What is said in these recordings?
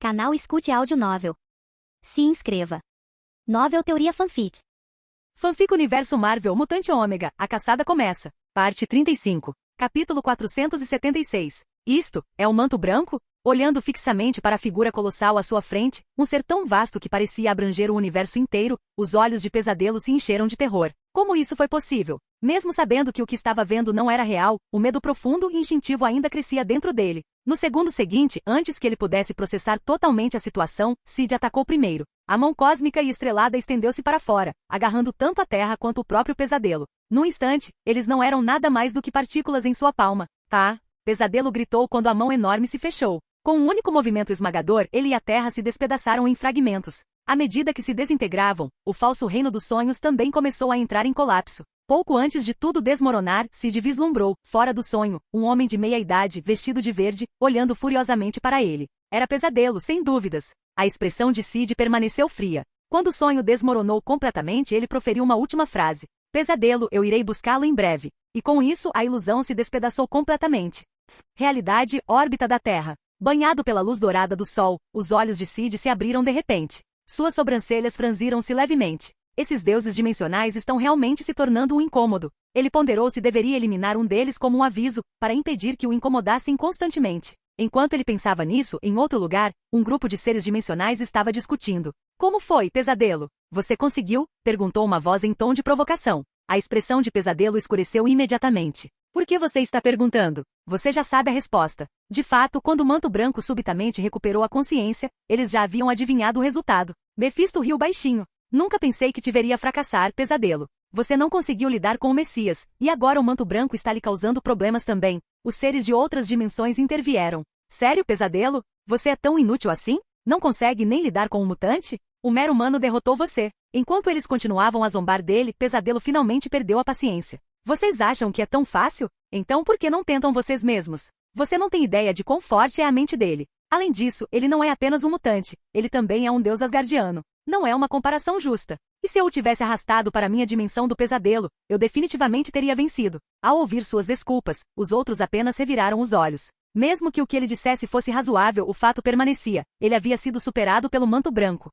Canal Escute Áudio Novel. Se inscreva. Novel Teoria Fanfic. Fanfic Universo Marvel Mutante Ômega, a caçada começa. Parte 35. Capítulo 476. Isto é o manto branco? Olhando fixamente para a figura colossal à sua frente, um ser tão vasto que parecia abranger o universo inteiro, os olhos de Pesadelo se encheram de terror. Como isso foi possível? Mesmo sabendo que o que estava vendo não era real, o medo profundo e instintivo ainda crescia dentro dele. No segundo seguinte, antes que ele pudesse processar totalmente a situação, Sid atacou primeiro. A mão cósmica e estrelada estendeu-se para fora, agarrando tanto a terra quanto o próprio Pesadelo. Num instante, eles não eram nada mais do que partículas em sua palma. Tá? Pesadelo gritou quando a mão enorme se fechou. Com um único movimento esmagador, ele e a terra se despedaçaram em fragmentos. À medida que se desintegravam, o falso reino dos sonhos também começou a entrar em colapso. Pouco antes de tudo desmoronar, Sid vislumbrou, fora do sonho, um homem de meia-idade, vestido de verde, olhando furiosamente para ele. Era Pesadelo, sem dúvidas. A expressão de Sid permaneceu fria. Quando o sonho desmoronou completamente, ele proferiu uma última frase. Pesadelo, eu irei buscá-lo em breve. E com isso, a ilusão se despedaçou completamente. Realidade, órbita da Terra. Banhado pela luz dourada do sol, os olhos de Sid se abriram de repente. Suas sobrancelhas franziram-se levemente. Esses deuses dimensionais estão realmente se tornando um incômodo. Ele ponderou se deveria eliminar um deles como um aviso, para impedir que o incomodassem constantemente. Enquanto ele pensava nisso, em outro lugar, um grupo de seres dimensionais estava discutindo. Como foi, Pesadelo? Você conseguiu? Perguntou uma voz em tom de provocação. A expressão de Pesadelo escureceu imediatamente. Por que você está perguntando? Você já sabe a resposta. De fato, quando o manto branco subitamente recuperou a consciência, eles já haviam adivinhado o resultado. Mephisto riu baixinho. Nunca pensei que te veria fracassar, Pesadelo. Você não conseguiu lidar com o Messias, e agora o manto branco está lhe causando problemas também. Os seres de outras dimensões intervieram. Sério, Pesadelo? Você é tão inútil assim? Não consegue nem lidar com um mutante? O mero humano derrotou você. Enquanto eles continuavam a zombar dele, Pesadelo finalmente perdeu a paciência. Vocês acham que é tão fácil? Então por que não tentam vocês mesmos? Você não tem ideia de quão forte é a mente dele. Além disso, ele não é apenas um mutante, ele também é um deus asgardiano. Não é uma comparação justa. E se eu o tivesse arrastado para minha dimensão do Pesadelo, eu definitivamente teria vencido. Ao ouvir suas desculpas, os outros apenas reviraram os olhos. Mesmo que o que ele dissesse fosse razoável, o fato permanecia. Ele havia sido superado pelo manto branco.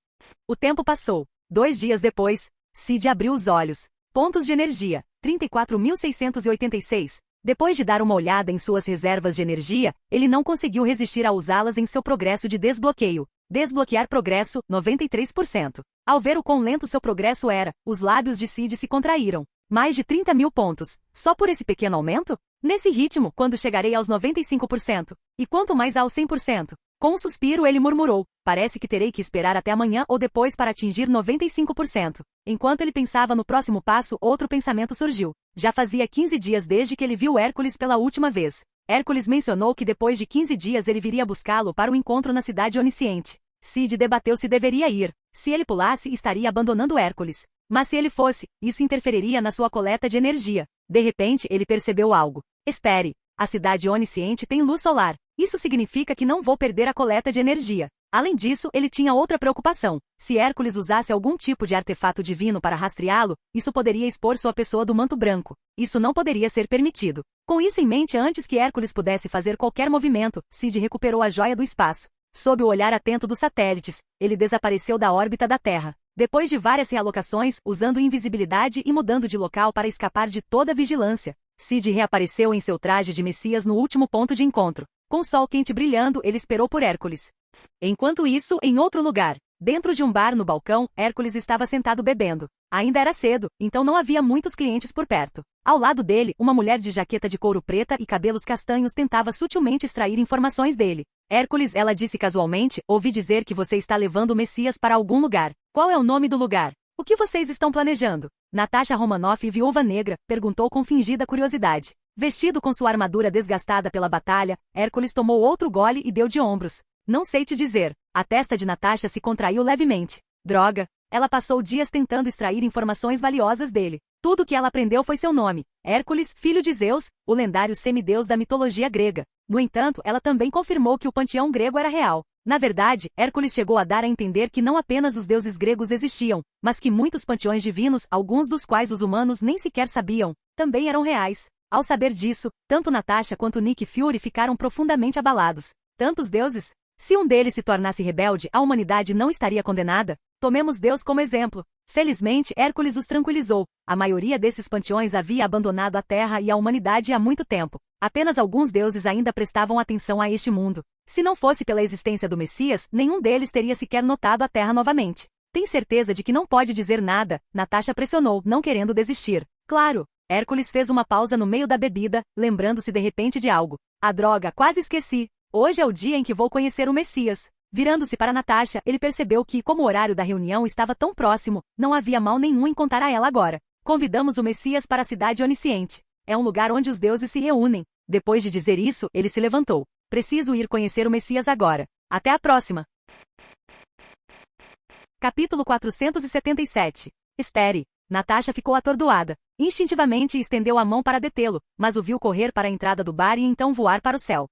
O tempo passou. 2 dias depois, Sid abriu os olhos. Pontos de energia, 34.686. Depois de dar uma olhada em suas reservas de energia, ele não conseguiu resistir a usá-las em seu progresso de desbloqueio. Desbloquear progresso, 93%. Ao ver o quão lento seu progresso era, os lábios de Sid se contraíram. Mais de 30 mil pontos. Só por esse pequeno aumento? Nesse ritmo, quando chegarei aos 95%? E quanto mais aos 100%? Com um suspiro ele murmurou, parece que terei que esperar até amanhã ou depois para atingir 95%. Enquanto ele pensava no próximo passo, outro pensamento surgiu. Já fazia 15 dias desde que ele viu Hércules pela última vez. Hércules mencionou que depois de 15 dias ele viria buscá-lo para o encontro na cidade onisciente. Sid debateu se deveria ir. Se ele pulasse, estaria abandonando Hércules. Mas se ele fosse, isso interferiria na sua coleta de energia. De repente, ele percebeu algo. Espere, a cidade onisciente tem luz solar. Isso significa que não vou perder a coleta de energia. Além disso, ele tinha outra preocupação. Se Hércules usasse algum tipo de artefato divino para rastreá-lo, isso poderia expor sua pessoa do manto branco. Isso não poderia ser permitido. Com isso em mente, antes que Hércules pudesse fazer qualquer movimento, Sid recuperou a joia do espaço. Sob o olhar atento dos satélites, ele desapareceu da órbita da Terra. Depois de várias realocações, usando invisibilidade e mudando de local para escapar de toda vigilância, Sid reapareceu em seu traje de Messias no último ponto de encontro. Com o sol quente brilhando, ele esperou por Hércules. Enquanto isso, em outro lugar, dentro de um bar no balcão, Hércules estava sentado bebendo. Ainda era cedo, então não havia muitos clientes por perto. Ao lado dele, uma mulher de jaqueta de couro preta e cabelos castanhos tentava sutilmente extrair informações dele. Hércules, ela disse casualmente, ouvi dizer que você está levando o Messias para algum lugar. Qual é o nome do lugar? O que vocês estão planejando? Natasha Romanoff, viúva negra, perguntou com fingida curiosidade. Vestido com sua armadura desgastada pela batalha, Hércules tomou outro gole e deu de ombros. Não sei te dizer. A testa de Natasha se contraiu levemente. Droga. Ela passou dias tentando extrair informações valiosas dele. Tudo que ela aprendeu foi seu nome. Hércules, filho de Zeus, o lendário semideus da mitologia grega. No entanto, ela também confirmou que o panteão grego era real. Na verdade, Hércules chegou a dar a entender que não apenas os deuses gregos existiam, mas que muitos panteões divinos, alguns dos quais os humanos nem sequer sabiam, também eram reais. Ao saber disso, tanto Natasha quanto Nick Fury ficaram profundamente abalados. Tantos deuses? Se um deles se tornasse rebelde, a humanidade não estaria condenada? Tomemos Deus como exemplo. Felizmente, Hércules os tranquilizou. A maioria desses panteões havia abandonado a Terra e a humanidade há muito tempo. Apenas alguns deuses ainda prestavam atenção a este mundo. Se não fosse pela existência do Messias, nenhum deles teria sequer notado a Terra novamente. Tem certeza de que não pode dizer nada? Natasha pressionou, não querendo desistir. Claro. Hércules fez uma pausa no meio da bebida, lembrando-se de repente de algo. A droga, quase esqueci. Hoje é o dia em que vou conhecer o Messias. Virando-se para Natasha, ele percebeu que, como o horário da reunião estava tão próximo, não havia mal nenhum em contar a ela agora. Convidamos o Messias para a cidade onisciente. É um lugar onde os deuses se reúnem. Depois de dizer isso, ele se levantou. Preciso ir conhecer o Messias agora. Até a próxima. Capítulo 477. Estere. Natasha ficou atordoada. Instintivamente estendeu a mão para detê-lo, mas o viu correr para a entrada do bar e então voar para o céu.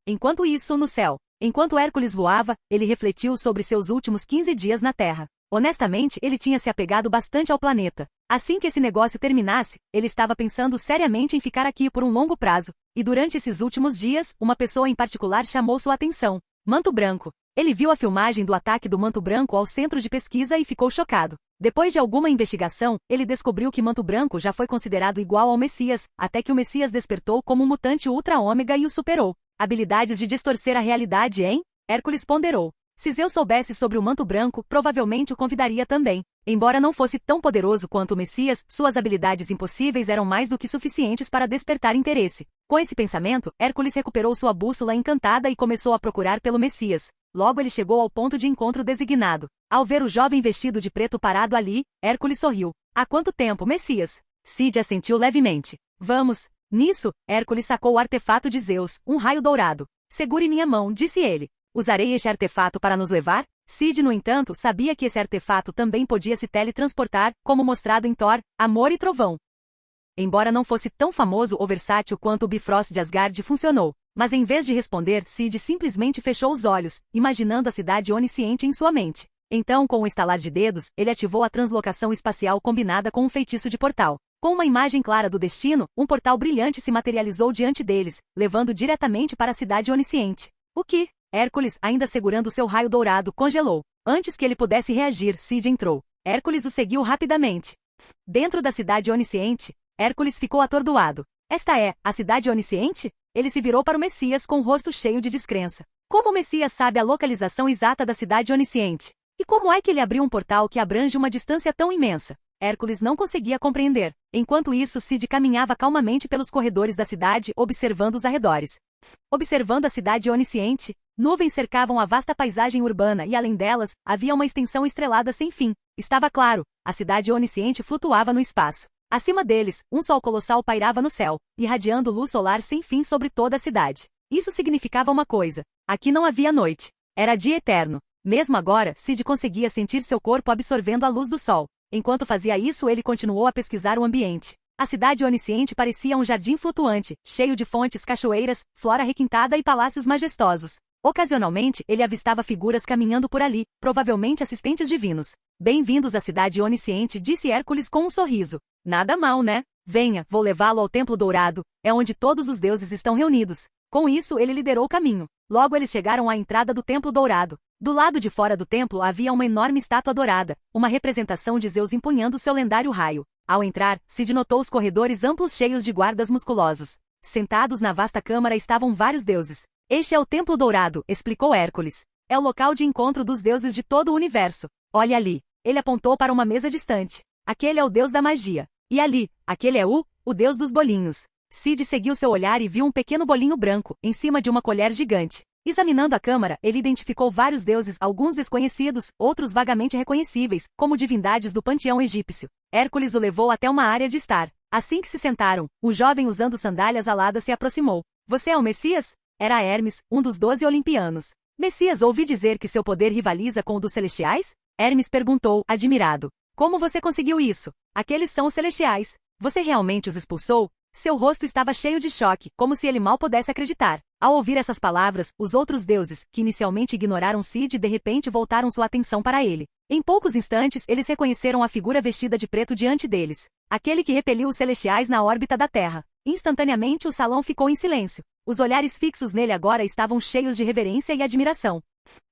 Enquanto isso, no céu, enquanto Hércules voava, ele refletiu sobre seus últimos 15 dias na Terra. Honestamente, ele tinha se apegado bastante ao planeta. Assim que esse negócio terminasse, ele estava pensando seriamente em ficar aqui por um longo prazo. E durante esses últimos dias, uma pessoa em particular chamou sua atenção. Manto Branco. Ele viu a filmagem do ataque do Manto Branco ao centro de pesquisa e ficou chocado. Depois de alguma investigação, ele descobriu que Manto Branco já foi considerado igual ao Messias, até que o Messias despertou como um mutante ultra-ômega e o superou. Habilidades de distorcer a realidade, hein? Hércules ponderou. Se Zeus soubesse sobre o Manto Branco, provavelmente o convidaria também. Embora não fosse tão poderoso quanto o Messias, suas habilidades impossíveis eram mais do que suficientes para despertar interesse. Com esse pensamento, Hércules recuperou sua bússola encantada e começou a procurar pelo Messias. Logo ele chegou ao ponto de encontro designado. Ao ver o jovem vestido de preto parado ali, Hércules sorriu. Há quanto tempo, Messias? Cid assentiu levemente. Vamos. Nisso, Hércules sacou o artefato de Zeus, um raio dourado. Segure minha mão, disse ele. Usarei este artefato para nos levar? Cid, no entanto, sabia que esse artefato também podia se teletransportar, como mostrado em Thor, Amor e Trovão. Embora não fosse tão famoso ou versátil quanto o Bifrost de Asgard funcionou. Mas em vez de responder, Cid simplesmente fechou os olhos, imaginando a cidade onisciente em sua mente. Então, com um estalar de dedos, ele ativou a translocação espacial combinada com um feitiço de portal. Com uma imagem clara do destino, um portal brilhante se materializou diante deles, levando diretamente para a cidade onisciente. O que? Hércules, ainda segurando seu raio dourado, congelou. Antes que ele pudesse reagir, Cid entrou. Hércules o seguiu rapidamente. Dentro da cidade onisciente, Hércules ficou atordoado. Esta é a cidade onisciente? Ele se virou para o Messias com o rosto cheio de descrença. Como o Messias sabe a localização exata da cidade onisciente? E como é que ele abriu um portal que abrange uma distância tão imensa? Hércules não conseguia compreender. Enquanto isso, Cid caminhava calmamente pelos corredores da cidade, observando os arredores. Observando a cidade onisciente, nuvens cercavam a vasta paisagem urbana e, além delas, havia uma extensão estrelada sem fim. Estava claro, a cidade onisciente flutuava no espaço. Acima deles, um sol colossal pairava no céu, irradiando luz solar sem fim sobre toda a cidade. Isso significava uma coisa. Aqui não havia noite. Era dia eterno. Mesmo agora, Cid conseguia sentir seu corpo absorvendo a luz do sol. Enquanto fazia isso, ele continuou a pesquisar o ambiente. A cidade onisciente parecia um jardim flutuante, cheio de fontes, cachoeiras, flora requintada e palácios majestosos. Ocasionalmente, ele avistava figuras caminhando por ali, provavelmente assistentes divinos. Bem-vindos à cidade onisciente, disse Hércules com um sorriso. Nada mal, né? Venha, vou levá-lo ao Templo Dourado, é onde todos os deuses estão reunidos. Com isso, ele liderou o caminho. Logo eles chegaram à entrada do Templo Dourado. Do lado de fora do templo havia uma enorme estátua dourada, uma representação de Zeus empunhando seu lendário raio. Ao entrar, Cid notou os corredores amplos cheios de guardas musculosos. Sentados na vasta câmara estavam vários deuses. Este é o Templo Dourado, explicou Hércules. É o local de encontro dos deuses de todo o universo. Olha ali. Ele apontou para uma mesa distante. Aquele é o deus da magia. E ali, aquele é o deus dos bolinhos. Cid seguiu seu olhar e viu um pequeno bolinho branco, em cima de uma colher gigante. Examinando a câmara, ele identificou vários deuses, alguns desconhecidos, outros vagamente reconhecíveis, como divindades do panteão egípcio. Hércules o levou até uma área de estar. Assim que se sentaram, o jovem usando sandálias aladas se aproximou. Você é o Messias? Era Hermes, um dos 12 olimpianos. Messias, ouvi dizer que seu poder rivaliza com o dos celestiais? Hermes perguntou, admirado. Como você conseguiu isso? Aqueles são os celestiais. Você realmente os expulsou? Seu rosto estava cheio de choque, como se ele mal pudesse acreditar. Ao ouvir essas palavras, os outros deuses, que inicialmente ignoraram Cid, de repente voltaram sua atenção para ele. Em poucos instantes, eles reconheceram a figura vestida de preto diante deles. Aquele que repeliu os celestiais na órbita da Terra. Instantaneamente o salão ficou em silêncio. Os olhares fixos nele agora estavam cheios de reverência e admiração.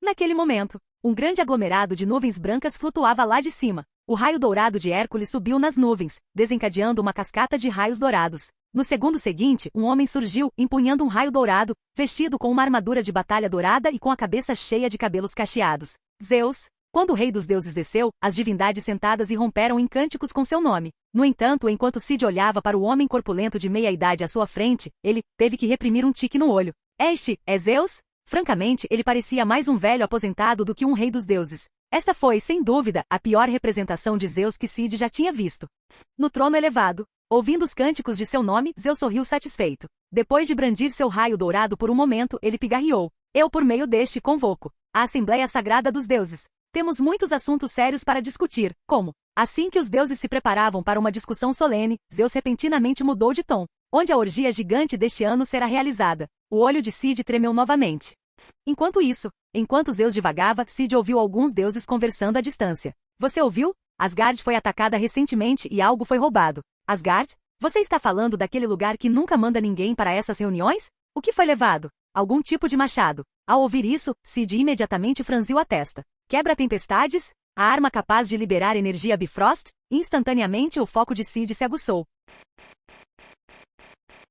Naquele momento, um grande aglomerado de nuvens brancas flutuava lá de cima. O raio dourado de Hércules subiu nas nuvens, desencadeando uma cascata de raios dourados. No segundo seguinte, um homem surgiu, empunhando um raio dourado, vestido com uma armadura de batalha dourada e com a cabeça cheia de cabelos cacheados. Zeus. Quando o rei dos deuses desceu, as divindades sentadas irromperam em cânticos com seu nome. No entanto, enquanto Cid olhava para o homem corpulento de meia-idade à sua frente, ele teve que reprimir um tique no olho. Este é Zeus? Francamente, ele parecia mais um velho aposentado do que um rei dos deuses. Esta foi, sem dúvida, a pior representação de Zeus que Cid já tinha visto. No trono elevado, ouvindo os cânticos de seu nome, Zeus sorriu satisfeito. Depois de brandir seu raio dourado por um momento, ele pigarreou. Eu, por meio deste, convoco a Assembleia Sagrada dos Deuses. Temos muitos assuntos sérios para discutir, como... Assim que os deuses se preparavam para uma discussão solene, Zeus repentinamente mudou de tom. Onde a orgia gigante deste ano será realizada. O olho de Cid tremeu novamente. Enquanto Zeus divagava, Cid ouviu alguns deuses conversando à distância. Você ouviu? Asgard foi atacada recentemente e algo foi roubado. Asgard? Você está falando daquele lugar que nunca manda ninguém para essas reuniões? O que foi levado? Algum tipo de machado. Ao ouvir isso, Cid imediatamente franziu a testa. Quebra-tempestades? A arma capaz de liberar energia Bifrost? Instantaneamente o foco de Cid se aguçou.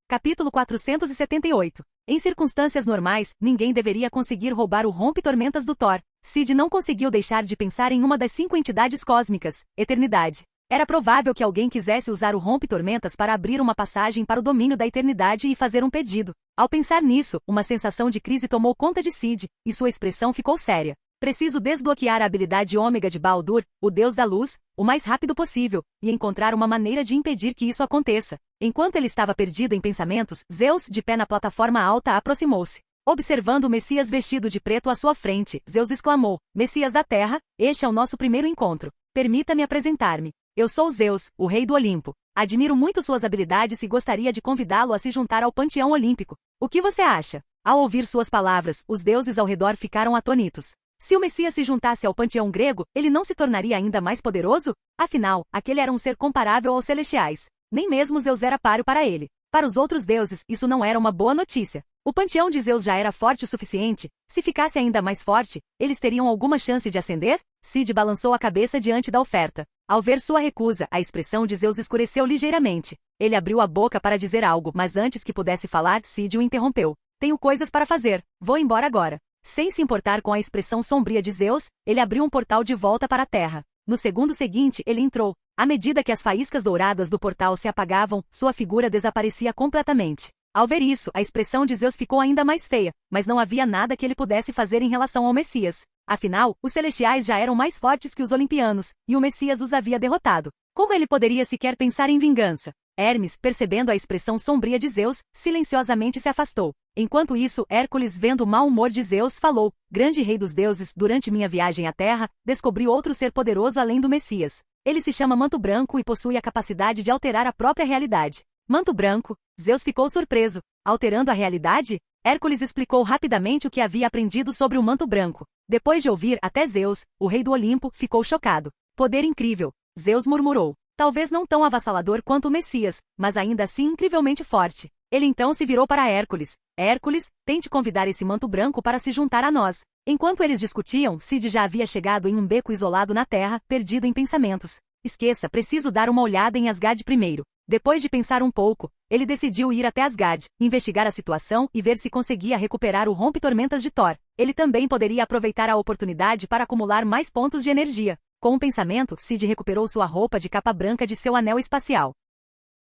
Capítulo 478. Em circunstâncias normais, ninguém deveria conseguir roubar o rompe-tormentas do Thor. Cid não conseguiu deixar de pensar em uma das 5 entidades cósmicas, Eternidade. Era provável que alguém quisesse usar o rompe-tormentas para abrir uma passagem para o domínio da eternidade e fazer um pedido. Ao pensar nisso, uma sensação de crise tomou conta de Cid, e sua expressão ficou séria. Preciso desbloquear a habilidade ômega de Baldur, o deus da luz, o mais rápido possível, e encontrar uma maneira de impedir que isso aconteça. Enquanto ele estava perdido em pensamentos, Zeus, de pé na plataforma alta, aproximou-se. Observando o Messias vestido de preto à sua frente, Zeus exclamou: Messias da Terra, este é o nosso primeiro encontro. Permita-me apresentar-me. Eu sou Zeus, o rei do Olimpo. Admiro muito suas habilidades e gostaria de convidá-lo a se juntar ao panteão olímpico. O que você acha? Ao ouvir suas palavras, os deuses ao redor ficaram atônitos. Se o Messias se juntasse ao panteão grego, ele não se tornaria ainda mais poderoso? Afinal, aquele era um ser comparável aos celestiais. Nem mesmo Zeus era páreo para ele. Para os outros deuses, isso não era uma boa notícia. O panteão de Zeus já era forte o suficiente. Se ficasse ainda mais forte, eles teriam alguma chance de ascender? Cid balançou a cabeça diante da oferta. Ao ver sua recusa, a expressão de Zeus escureceu ligeiramente. Ele abriu a boca para dizer algo, mas antes que pudesse falar, Cid o interrompeu. Tenho coisas para fazer. Vou embora agora. Sem se importar com a expressão sombria de Zeus, ele abriu um portal de volta para a terra. No segundo seguinte, ele entrou. À medida que as faíscas douradas do portal se apagavam, sua figura desaparecia completamente. Ao ver isso, a expressão de Zeus ficou ainda mais feia, mas não havia nada que ele pudesse fazer em relação ao Messias. Afinal, os celestiais já eram mais fortes que os olimpianos, e o Messias os havia derrotado. Como ele poderia sequer pensar em vingança? Hermes, percebendo a expressão sombria de Zeus, silenciosamente se afastou. Enquanto isso, Hércules, vendo o mau humor de Zeus, falou: Grande rei dos deuses, durante minha viagem à Terra, descobri outro ser poderoso além do Messias. Ele se chama Manto Branco e possui a capacidade de alterar a própria realidade. Manto Branco? Zeus ficou surpreso. Alterando a realidade? Hércules explicou rapidamente o que havia aprendido sobre o Manto Branco. Depois de ouvir, até Zeus, o rei do Olimpo, ficou chocado. Poder incrível. Zeus murmurou. Talvez não tão avassalador quanto o Messias, mas ainda assim incrivelmente forte. Ele então se virou para Hércules. Hércules, tente convidar esse Manto Branco para se juntar a nós. Enquanto eles discutiam, Cid já havia chegado em um beco isolado na terra, perdido em pensamentos. Esqueça, preciso dar uma olhada em Asgard primeiro. Depois de pensar um pouco, ele decidiu ir até Asgard, investigar a situação e ver se conseguia recuperar o rompe-tormentas de Thor. Ele também poderia aproveitar a oportunidade para acumular mais pontos de energia. Com um pensamento, Cid recuperou sua roupa de capa branca de seu anel espacial.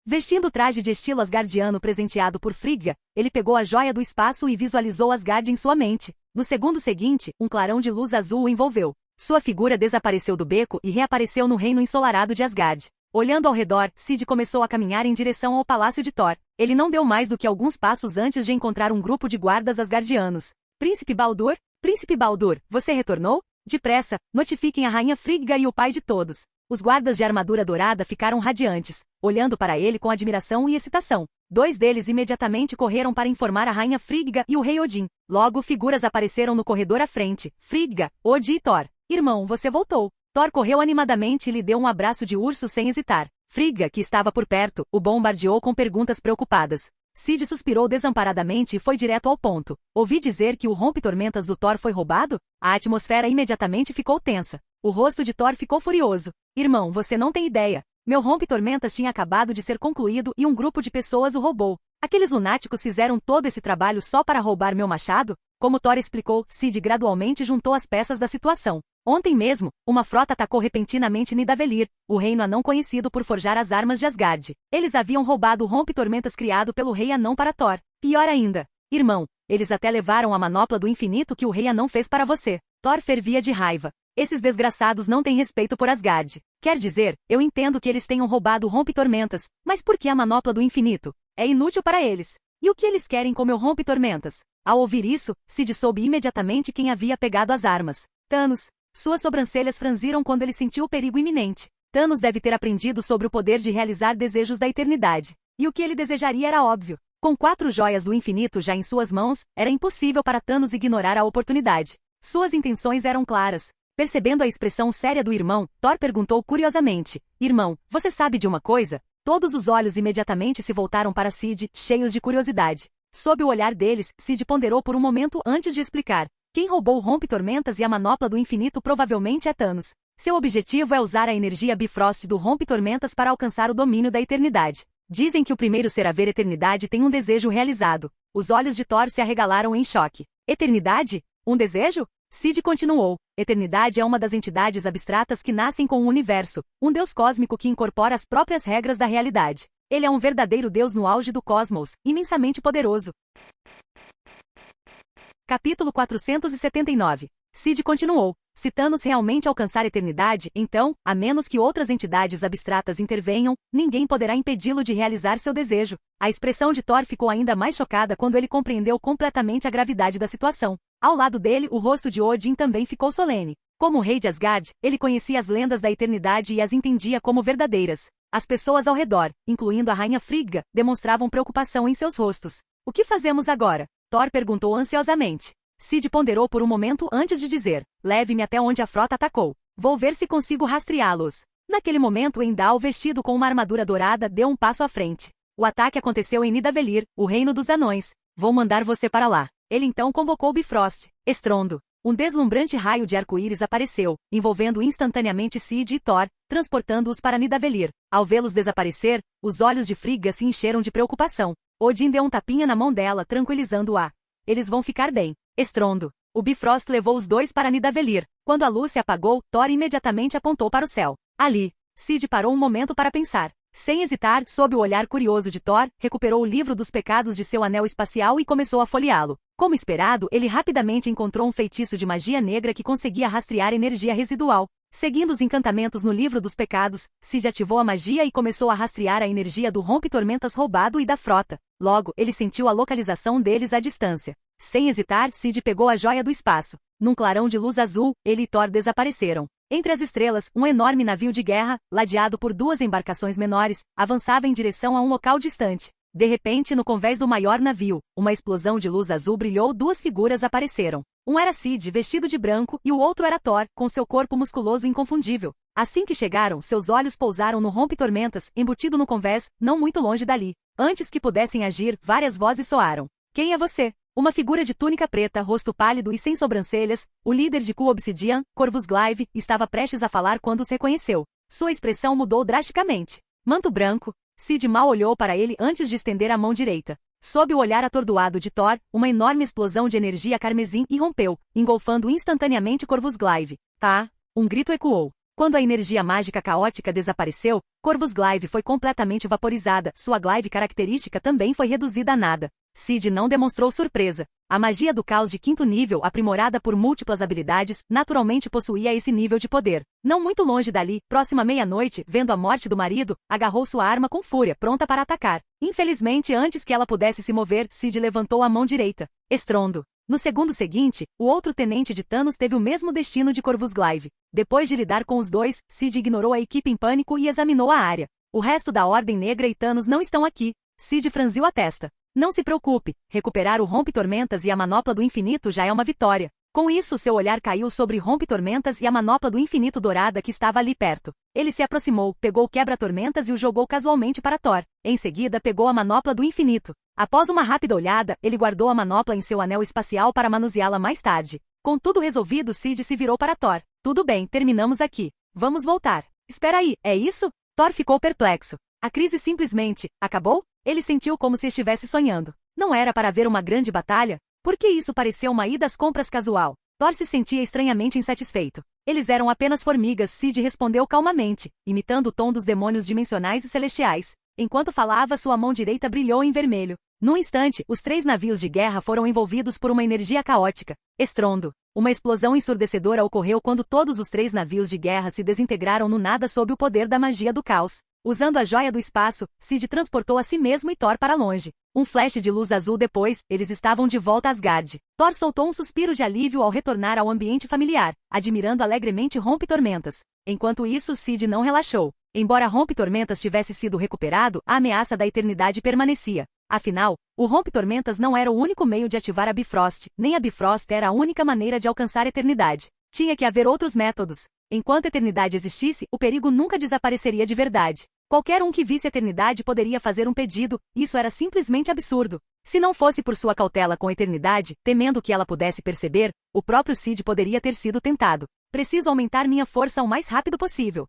Vestindo o traje de estilo asgardiano presenteado por Frigga, ele pegou a joia do espaço e visualizou Asgard em sua mente. No segundo seguinte, um clarão de luz azul o envolveu. Sua figura desapareceu do beco e reapareceu no reino ensolarado de Asgard. Olhando ao redor, Cid começou a caminhar em direção ao palácio de Thor. Ele não deu mais do que alguns passos antes de encontrar um grupo de guardas asgardianos. Príncipe Baldur? Príncipe Baldur, você retornou? Depressa, notifiquem a rainha Frigga e o pai de todos. Os guardas de armadura dourada ficaram radiantes, olhando para ele com admiração e excitação. 2 deles imediatamente correram para informar a rainha Frigga e o rei Odin. Logo, figuras apareceram no corredor à frente. Frigga, Odin e Thor. Irmão, você voltou. Thor correu animadamente e lhe deu um abraço de urso sem hesitar. Frigga, que estava por perto, o bombardeou com perguntas preocupadas. Sid suspirou desamparadamente e foi direto ao ponto. Ouvi dizer que o rompe-tormentas do Thor foi roubado? A atmosfera imediatamente ficou tensa. O rosto de Thor ficou furioso. Irmão, você não tem ideia. Meu rompe-tormentas tinha acabado de ser concluído e um grupo de pessoas o roubou. Aqueles lunáticos fizeram todo esse trabalho só para roubar meu machado? Como Thor explicou, Sid gradualmente juntou as peças da situação. Ontem mesmo, uma frota atacou repentinamente Nidavellir, o reino anão conhecido por forjar as armas de Asgard. Eles haviam roubado o rompe-tormentas criado pelo rei anão para Thor. Pior ainda, irmão, eles até levaram a manopla do infinito que o rei anão fez para você. Thor fervia de raiva. Esses desgraçados não têm respeito por Asgard. Quer dizer, eu entendo que eles tenham roubado o rompe-tormentas, mas por que a manopla do infinito? É inútil para eles. E o que eles querem com meu rompe-tormentas? Ao ouvir isso, Sid soube imediatamente quem havia pegado as armas. Thanos. Suas sobrancelhas franziram quando ele sentiu o perigo iminente. Thanos deve ter aprendido sobre o poder de realizar desejos da eternidade. E o que ele desejaria era óbvio. Com 4 joias do infinito já em suas mãos, era impossível para Thanos ignorar a oportunidade. Suas intenções eram claras. Percebendo a expressão séria do irmão, Thor perguntou curiosamente: Irmão, você sabe de uma coisa? Todos os olhos imediatamente se voltaram para Sid, cheios de curiosidade. Sob o olhar deles, Sid ponderou por um momento antes de explicar. Quem roubou o rompe-tormentas e a manopla do infinito provavelmente é Thanos. Seu objetivo é usar a energia Bifrost do rompe-tormentas para alcançar o domínio da eternidade. Dizem que o primeiro ser a ver eternidade tem um desejo realizado. Os olhos de Thor se arregalaram em choque. Eternidade? Um desejo? Sid continuou. Eternidade é uma das entidades abstratas que nascem com o universo, um deus cósmico que incorpora as próprias regras da realidade. Ele é um verdadeiro deus no auge do cosmos, imensamente poderoso. Capítulo 479. Sid continuou. Se Thanos realmente alcançar a eternidade, então, a menos que outras entidades abstratas intervenham, ninguém poderá impedi-lo de realizar seu desejo. A expressão de Thor ficou ainda mais chocada quando ele compreendeu completamente a gravidade da situação. Ao lado dele, o rosto de Odin também ficou solene. Como rei de Asgard, ele conhecia as lendas da eternidade e as entendia como verdadeiras. As pessoas ao redor, incluindo a rainha Frigga, demonstravam preocupação em seus rostos. O que fazemos agora? Thor perguntou ansiosamente. Sid ponderou por um momento antes de dizer: leve-me até onde a frota atacou. Vou ver se consigo rastreá-los. Naquele momento, Endal, vestido com uma armadura dourada, deu um passo à frente. O ataque aconteceu em Nidavellir, o reino dos anões. Vou mandar você para lá. Ele então convocou Bifrost. Estrondo. Um deslumbrante raio de arco-íris apareceu, envolvendo instantaneamente Sid e Thor, transportando-os para Nidavellir. Ao vê-los desaparecer, os olhos de Frigga se encheram de preocupação. Odin deu um tapinha na mão dela, tranquilizando-a. Eles vão ficar bem. Estrondo. O Bifrost levou os dois para Nidavellir. Quando a luz se apagou, Thor imediatamente apontou para o céu. Ali. Sid parou um momento para pensar. Sem hesitar, sob o olhar curioso de Thor, recuperou o livro dos pecados de seu anel espacial e começou a folheá-lo. Como esperado, ele rapidamente encontrou um feitiço de magia negra que conseguia rastrear energia residual. Seguindo os encantamentos no livro dos pecados, Sid ativou a magia e começou a rastrear a energia do rompe-tormentas roubado e da frota. Logo, ele sentiu a localização deles à distância. Sem hesitar, Sid pegou a joia do espaço. Num clarão de luz azul, ele e Thor desapareceram. Entre as estrelas, um enorme navio de guerra, ladeado por 2 embarcações menores, avançava em direção a um local distante. De repente, no convés do maior navio, uma explosão de luz azul brilhou. 2 figuras apareceram. Um era Sid, vestido de branco, e o outro era Thor, com seu corpo musculoso inconfundível. Assim que chegaram, seus olhos pousaram no rompe-tormentas, embutido no convés, não muito longe dali. Antes que pudessem agir, várias vozes soaram. Quem é você? Uma figura de túnica preta, rosto pálido e sem sobrancelhas, o líder de Ku Obsidian, Corvus Glaive, estava prestes a falar quando os reconheceu. Sua expressão mudou drasticamente. Manto branco. Sid mal olhou para ele antes de estender a mão direita. Sob o olhar atordoado de Thor, uma enorme explosão de energia carmesim irrompeu, engolfando instantaneamente Corvus Glaive. Tá? Um grito ecoou. Quando a energia mágica caótica desapareceu, Corvus Glaive foi completamente vaporizada, sua Glaive característica também foi reduzida a nada. Sid não demonstrou surpresa. A magia do caos de 5º nível, aprimorada por múltiplas habilidades, naturalmente possuía esse nível de poder. Não muito longe dali, próxima meia-noite, vendo a morte do marido, agarrou sua arma com fúria, pronta para atacar. Infelizmente, antes que ela pudesse se mover, Sid levantou a mão direita. Estrondo. No segundo seguinte, o outro tenente de Thanos teve o mesmo destino de Corvus Glaive. Depois de lidar com os dois, Sid ignorou a equipe em pânico e examinou a área. O resto da Ordem Negra e Thanos não estão aqui. Sid franziu a testa. Não se preocupe, recuperar o rompe-tormentas e a manopla do infinito já é uma vitória. Com isso, seu olhar caiu sobre Rompe-Tormentas e a manopla do infinito dourada que estava ali perto. Ele se aproximou, pegou o quebra-tormentas e o jogou casualmente para Thor. Em seguida, pegou a manopla do infinito. Após uma rápida olhada, ele guardou a manopla em seu anel espacial para manuseá-la mais tarde. Com tudo resolvido, Sid se virou para Thor. Tudo bem, terminamos aqui. Vamos voltar. Espera aí, é isso? Thor ficou perplexo. A crise simplesmente acabou? Ele sentiu como se estivesse sonhando. Não era para haver uma grande batalha? Por que isso pareceu uma ida às compras casual? Thor se sentia estranhamente insatisfeito. Eles eram apenas formigas, Sid respondeu calmamente, imitando o tom dos demônios dimensionais e celestiais. Enquanto falava, sua mão direita brilhou em vermelho. Num instante, os 3 navios de guerra foram envolvidos por uma energia caótica. Estrondo. Uma explosão ensurdecedora ocorreu quando todos os 3 navios de guerra se desintegraram no nada sob o poder da magia do caos. Usando a joia do espaço, Sid transportou a si mesmo e Thor para longe. Um flash de luz azul depois, eles estavam de volta a Asgard. Thor soltou um suspiro de alívio ao retornar ao ambiente familiar, admirando alegremente Rompe-Tormentas. Enquanto isso, Sid não relaxou. Embora Rompe-Tormentas tivesse sido recuperado, a ameaça da eternidade permanecia. Afinal, o Rompe-Tormentas não era o único meio de ativar a Bifrost, nem a Bifrost era a única maneira de alcançar a eternidade. Tinha que haver outros métodos. Enquanto a eternidade existisse, o perigo nunca desapareceria de verdade. Qualquer um que visse a eternidade poderia fazer um pedido, isso era simplesmente absurdo. Se não fosse por sua cautela com a eternidade, temendo que ela pudesse perceber, o próprio Sid poderia ter sido tentado. Preciso aumentar minha força o mais rápido possível.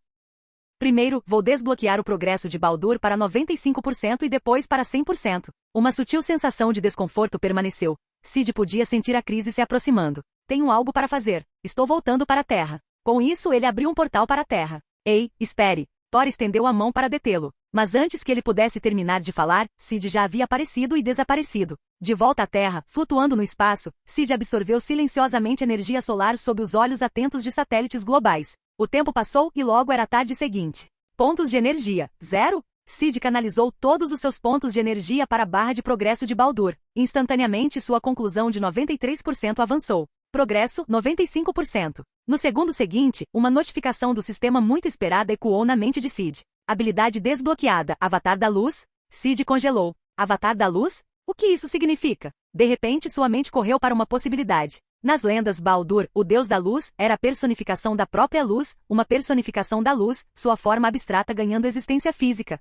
Primeiro, vou desbloquear o progresso de Baldur para 95% e depois para 100%. Uma sutil sensação de desconforto permaneceu. Sid podia sentir a crise se aproximando. Tenho algo para fazer. Estou voltando para a Terra. Com isso, ele abriu um portal para a Terra. Ei, espere. Thor estendeu a mão para detê-lo. Mas antes que ele pudesse terminar de falar, Sid já havia aparecido e desaparecido. De volta à Terra, flutuando no espaço, Sid absorveu silenciosamente energia solar sob os olhos atentos de satélites globais. O tempo passou e logo era a tarde seguinte. Pontos de energia, 0? Sid canalizou todos os seus pontos de energia para a barra de progresso de Baldur. Instantaneamente sua conclusão de 93% avançou. Progresso, 95%. No segundo seguinte, uma notificação do sistema muito esperada ecoou na mente de Sid. Habilidade desbloqueada, Avatar da Luz. Sid congelou. Avatar da Luz? O que isso significa? De repente sua mente correu para uma possibilidade. Nas lendas, Baldur, o deus da luz, era a personificação da própria luz, uma personificação da luz, sua forma abstrata ganhando existência física.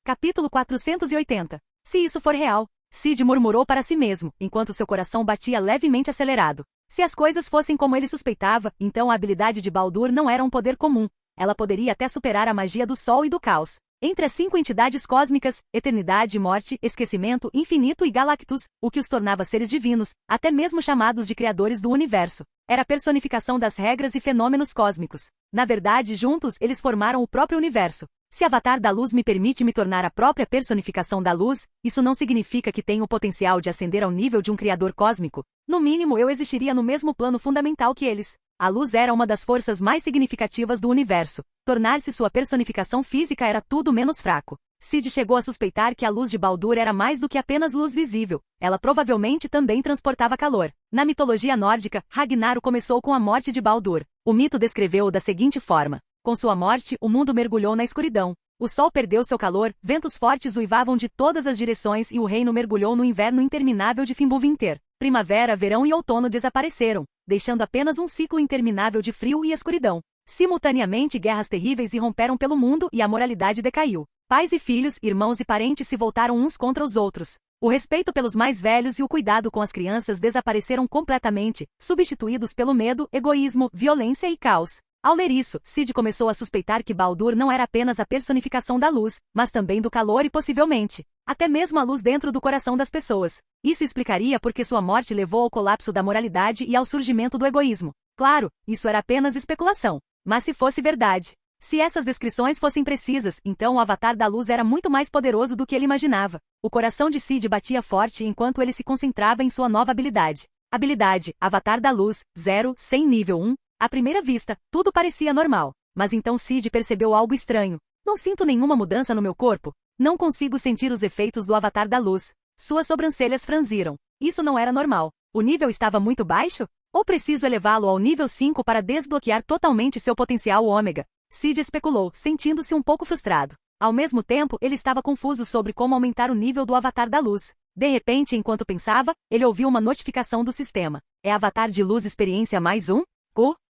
Capítulo 480. Se isso for real, Sid murmurou para si mesmo, enquanto seu coração batia levemente acelerado. Se as coisas fossem como ele suspeitava, então a habilidade de Baldur não era um poder comum. Ela poderia até superar a magia do Sol e do Caos. Entre as 5 entidades cósmicas, eternidade, morte, esquecimento, infinito e Galactus, o que os tornava seres divinos, até mesmo chamados de criadores do universo. Era a personificação das regras e fenômenos cósmicos. Na verdade, juntos, eles formaram o próprio universo. Se Avatar da Luz me permite me tornar a própria personificação da luz, isso não significa que tenho o potencial de ascender ao nível de um criador cósmico. No mínimo, eu existiria no mesmo plano fundamental que eles. A luz era uma das forças mais significativas do universo. Tornar-se sua personificação física era tudo menos fraco. Sid chegou a suspeitar que a luz de Baldur era mais do que apenas luz visível. Ela provavelmente também transportava calor. Na mitologia nórdica, Ragnar começou com a morte de Baldur. O mito descreveu-o da seguinte forma. Com sua morte, o mundo mergulhou na escuridão. O sol perdeu seu calor, ventos fortes uivavam de todas as direções e o reino mergulhou no inverno interminável de Fimbulvinter. Primavera, verão e outono desapareceram, deixando apenas um ciclo interminável de frio e escuridão. Simultaneamente, guerras terríveis irromperam pelo mundo e a moralidade decaiu. Pais e filhos, irmãos e parentes se voltaram uns contra os outros. O respeito pelos mais velhos e o cuidado com as crianças desapareceram completamente, substituídos pelo medo, egoísmo, violência e caos. Ao ler isso, Sid começou a suspeitar que Baldur não era apenas a personificação da luz, mas também do calor e possivelmente, até mesmo a luz dentro do coração das pessoas. Isso explicaria por que sua morte levou ao colapso da moralidade e ao surgimento do egoísmo. Claro, isso era apenas especulação. Mas se fosse verdade, se essas descrições fossem precisas, então o Avatar da Luz era muito mais poderoso do que ele imaginava. O coração de Sid batia forte enquanto ele se concentrava em sua nova habilidade. Habilidade, Avatar da Luz, 0, 100 nível 1. À primeira vista, tudo parecia normal. Mas então Sid percebeu algo estranho. Não sinto nenhuma mudança no meu corpo. Não consigo sentir os efeitos do Avatar da Luz. Suas sobrancelhas franziram. Isso não era normal. O nível estava muito baixo? Ou preciso elevá-lo ao nível 5 para desbloquear totalmente seu potencial ômega? Sid especulou, sentindo-se um pouco frustrado. Ao mesmo tempo, ele estava confuso sobre como aumentar o nível do Avatar da Luz. De repente, enquanto pensava, ele ouviu uma notificação do sistema. É Avatar de Luz Experiência mais um?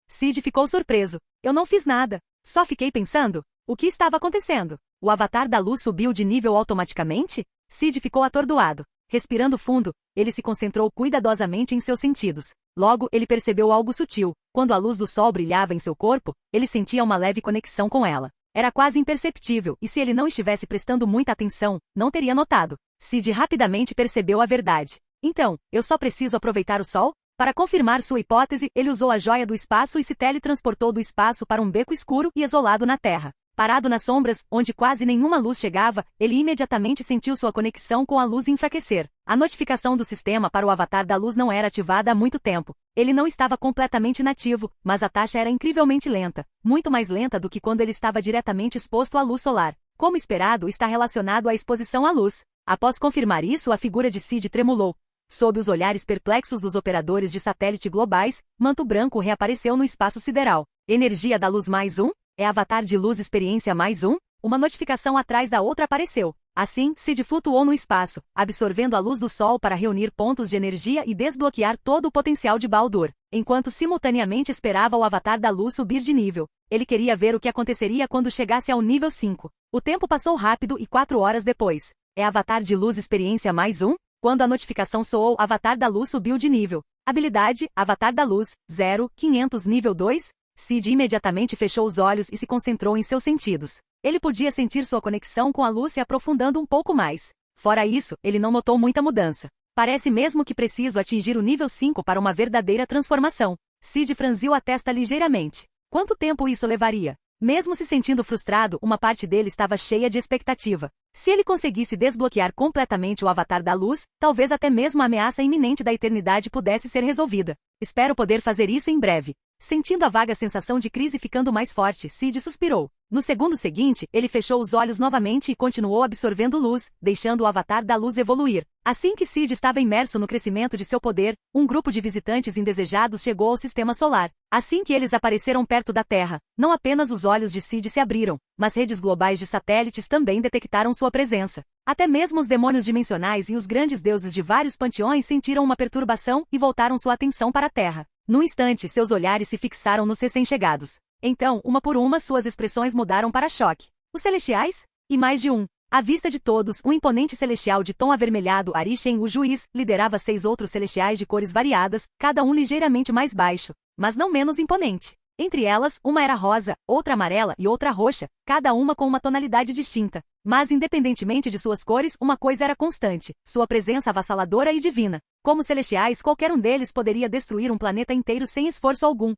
Cid ficou surpreso. Eu não fiz nada. Só fiquei pensando. O que estava acontecendo? O Avatar da Luz subiu de nível automaticamente? Cid ficou atordoado. Respirando fundo, ele se concentrou cuidadosamente em seus sentidos. Logo, ele percebeu algo sutil. Quando a luz do sol brilhava em seu corpo, ele sentia uma leve conexão com ela. Era quase imperceptível, e se ele não estivesse prestando muita atenção, não teria notado. Cid rapidamente percebeu a verdade. Então, eu só preciso aproveitar o sol? Para confirmar sua hipótese, ele usou a joia do espaço e se teletransportou do espaço para um beco escuro e isolado na Terra. Parado nas sombras, onde quase nenhuma luz chegava, ele imediatamente sentiu sua conexão com a luz enfraquecer. A notificação do sistema para o Avatar da Luz não era ativada há muito tempo. Ele não estava completamente inativo, mas a taxa era incrivelmente lenta, muito mais lenta do que quando ele estava diretamente exposto à luz solar. Como esperado, está relacionado à exposição à luz. Após confirmar isso, a figura de Cid tremulou. Sob os olhares perplexos dos operadores de satélite globais, Manto Branco reapareceu no espaço sideral. Energia da luz mais um? É Avatar de Luz Experiência mais um? Uma notificação atrás da outra apareceu. Assim, Cid flutuou no espaço, absorvendo a luz do sol para reunir pontos de energia e desbloquear todo o potencial de Baldur, enquanto simultaneamente esperava o Avatar da Luz subir de nível. Ele queria ver o que aconteceria quando chegasse ao nível 5. O tempo passou rápido e 4 horas depois. É Avatar de Luz Experiência mais um? Quando a notificação soou, Avatar da Luz subiu de nível. Habilidade, Avatar da Luz, 500 nível 2? Cid imediatamente fechou os olhos e se concentrou em seus sentidos. Ele podia sentir sua conexão com a luz se aprofundando um pouco mais. Fora isso, ele não notou muita mudança. Parece mesmo que preciso atingir o nível 5 para uma verdadeira transformação. Cid franziu a testa ligeiramente. Quanto tempo isso levaria? Mesmo se sentindo frustrado, uma parte dele estava cheia de expectativa. Se ele conseguisse desbloquear completamente o Avatar da Luz, talvez até mesmo a ameaça iminente da eternidade pudesse ser resolvida. Espero poder fazer isso em breve. Sentindo a vaga sensação de crise ficando mais forte, Cid suspirou. No segundo seguinte, ele fechou os olhos novamente e continuou absorvendo luz, deixando o Avatar da Luz evoluir. Assim que Cid estava imerso no crescimento de seu poder, um grupo de visitantes indesejados chegou ao sistema solar. Assim que eles apareceram perto da Terra, não apenas os olhos de Cid se abriram, mas redes globais de satélites também detectaram sua presença. Até mesmo os demônios dimensionais e os grandes deuses de vários panteões sentiram uma perturbação e voltaram sua atenção para a Terra. Num instante, seus olhares se fixaram nos recém-chegados. Então, uma por uma, suas expressões mudaram para choque. Os celestiais? E mais de um. À vista de todos, um imponente celestial de tom avermelhado, Arishem, o juiz, liderava 6 outros celestiais de cores variadas, cada um ligeiramente mais baixo, mas não menos imponente. Entre elas, uma era rosa, outra amarela e outra roxa, cada uma com uma tonalidade distinta. Mas independentemente de suas cores, uma coisa era constante, sua presença avassaladora e divina. Como celestiais, qualquer um deles poderia destruir um planeta inteiro sem esforço algum.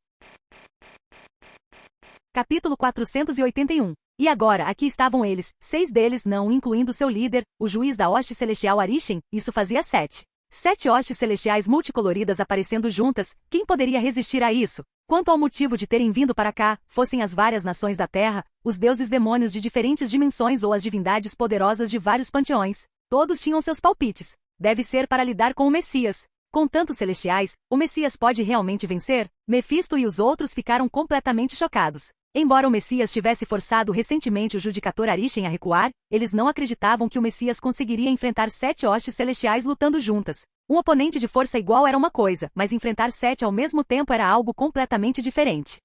Capítulo 481. E agora, aqui estavam eles, 6 deles não incluindo seu líder, o juiz da hoste celestial Arishem, isso fazia 7. 7 hostes celestiais multicoloridas aparecendo juntas, quem poderia resistir a isso? Quanto ao motivo de terem vindo para cá, fossem as várias nações da Terra, os deuses demônios de diferentes dimensões ou as divindades poderosas de vários panteões, todos tinham seus palpites. Deve ser para lidar com o Messias. Com tantos celestiais, o Messias pode realmente vencer? Mefisto e os outros ficaram completamente chocados. Embora o Messias tivesse forçado recentemente o judicator Arishem a recuar, eles não acreditavam que o Messias conseguiria enfrentar 7 hostes celestiais lutando juntas. Um oponente de força igual era uma coisa, mas enfrentar 7 ao mesmo tempo era algo completamente diferente.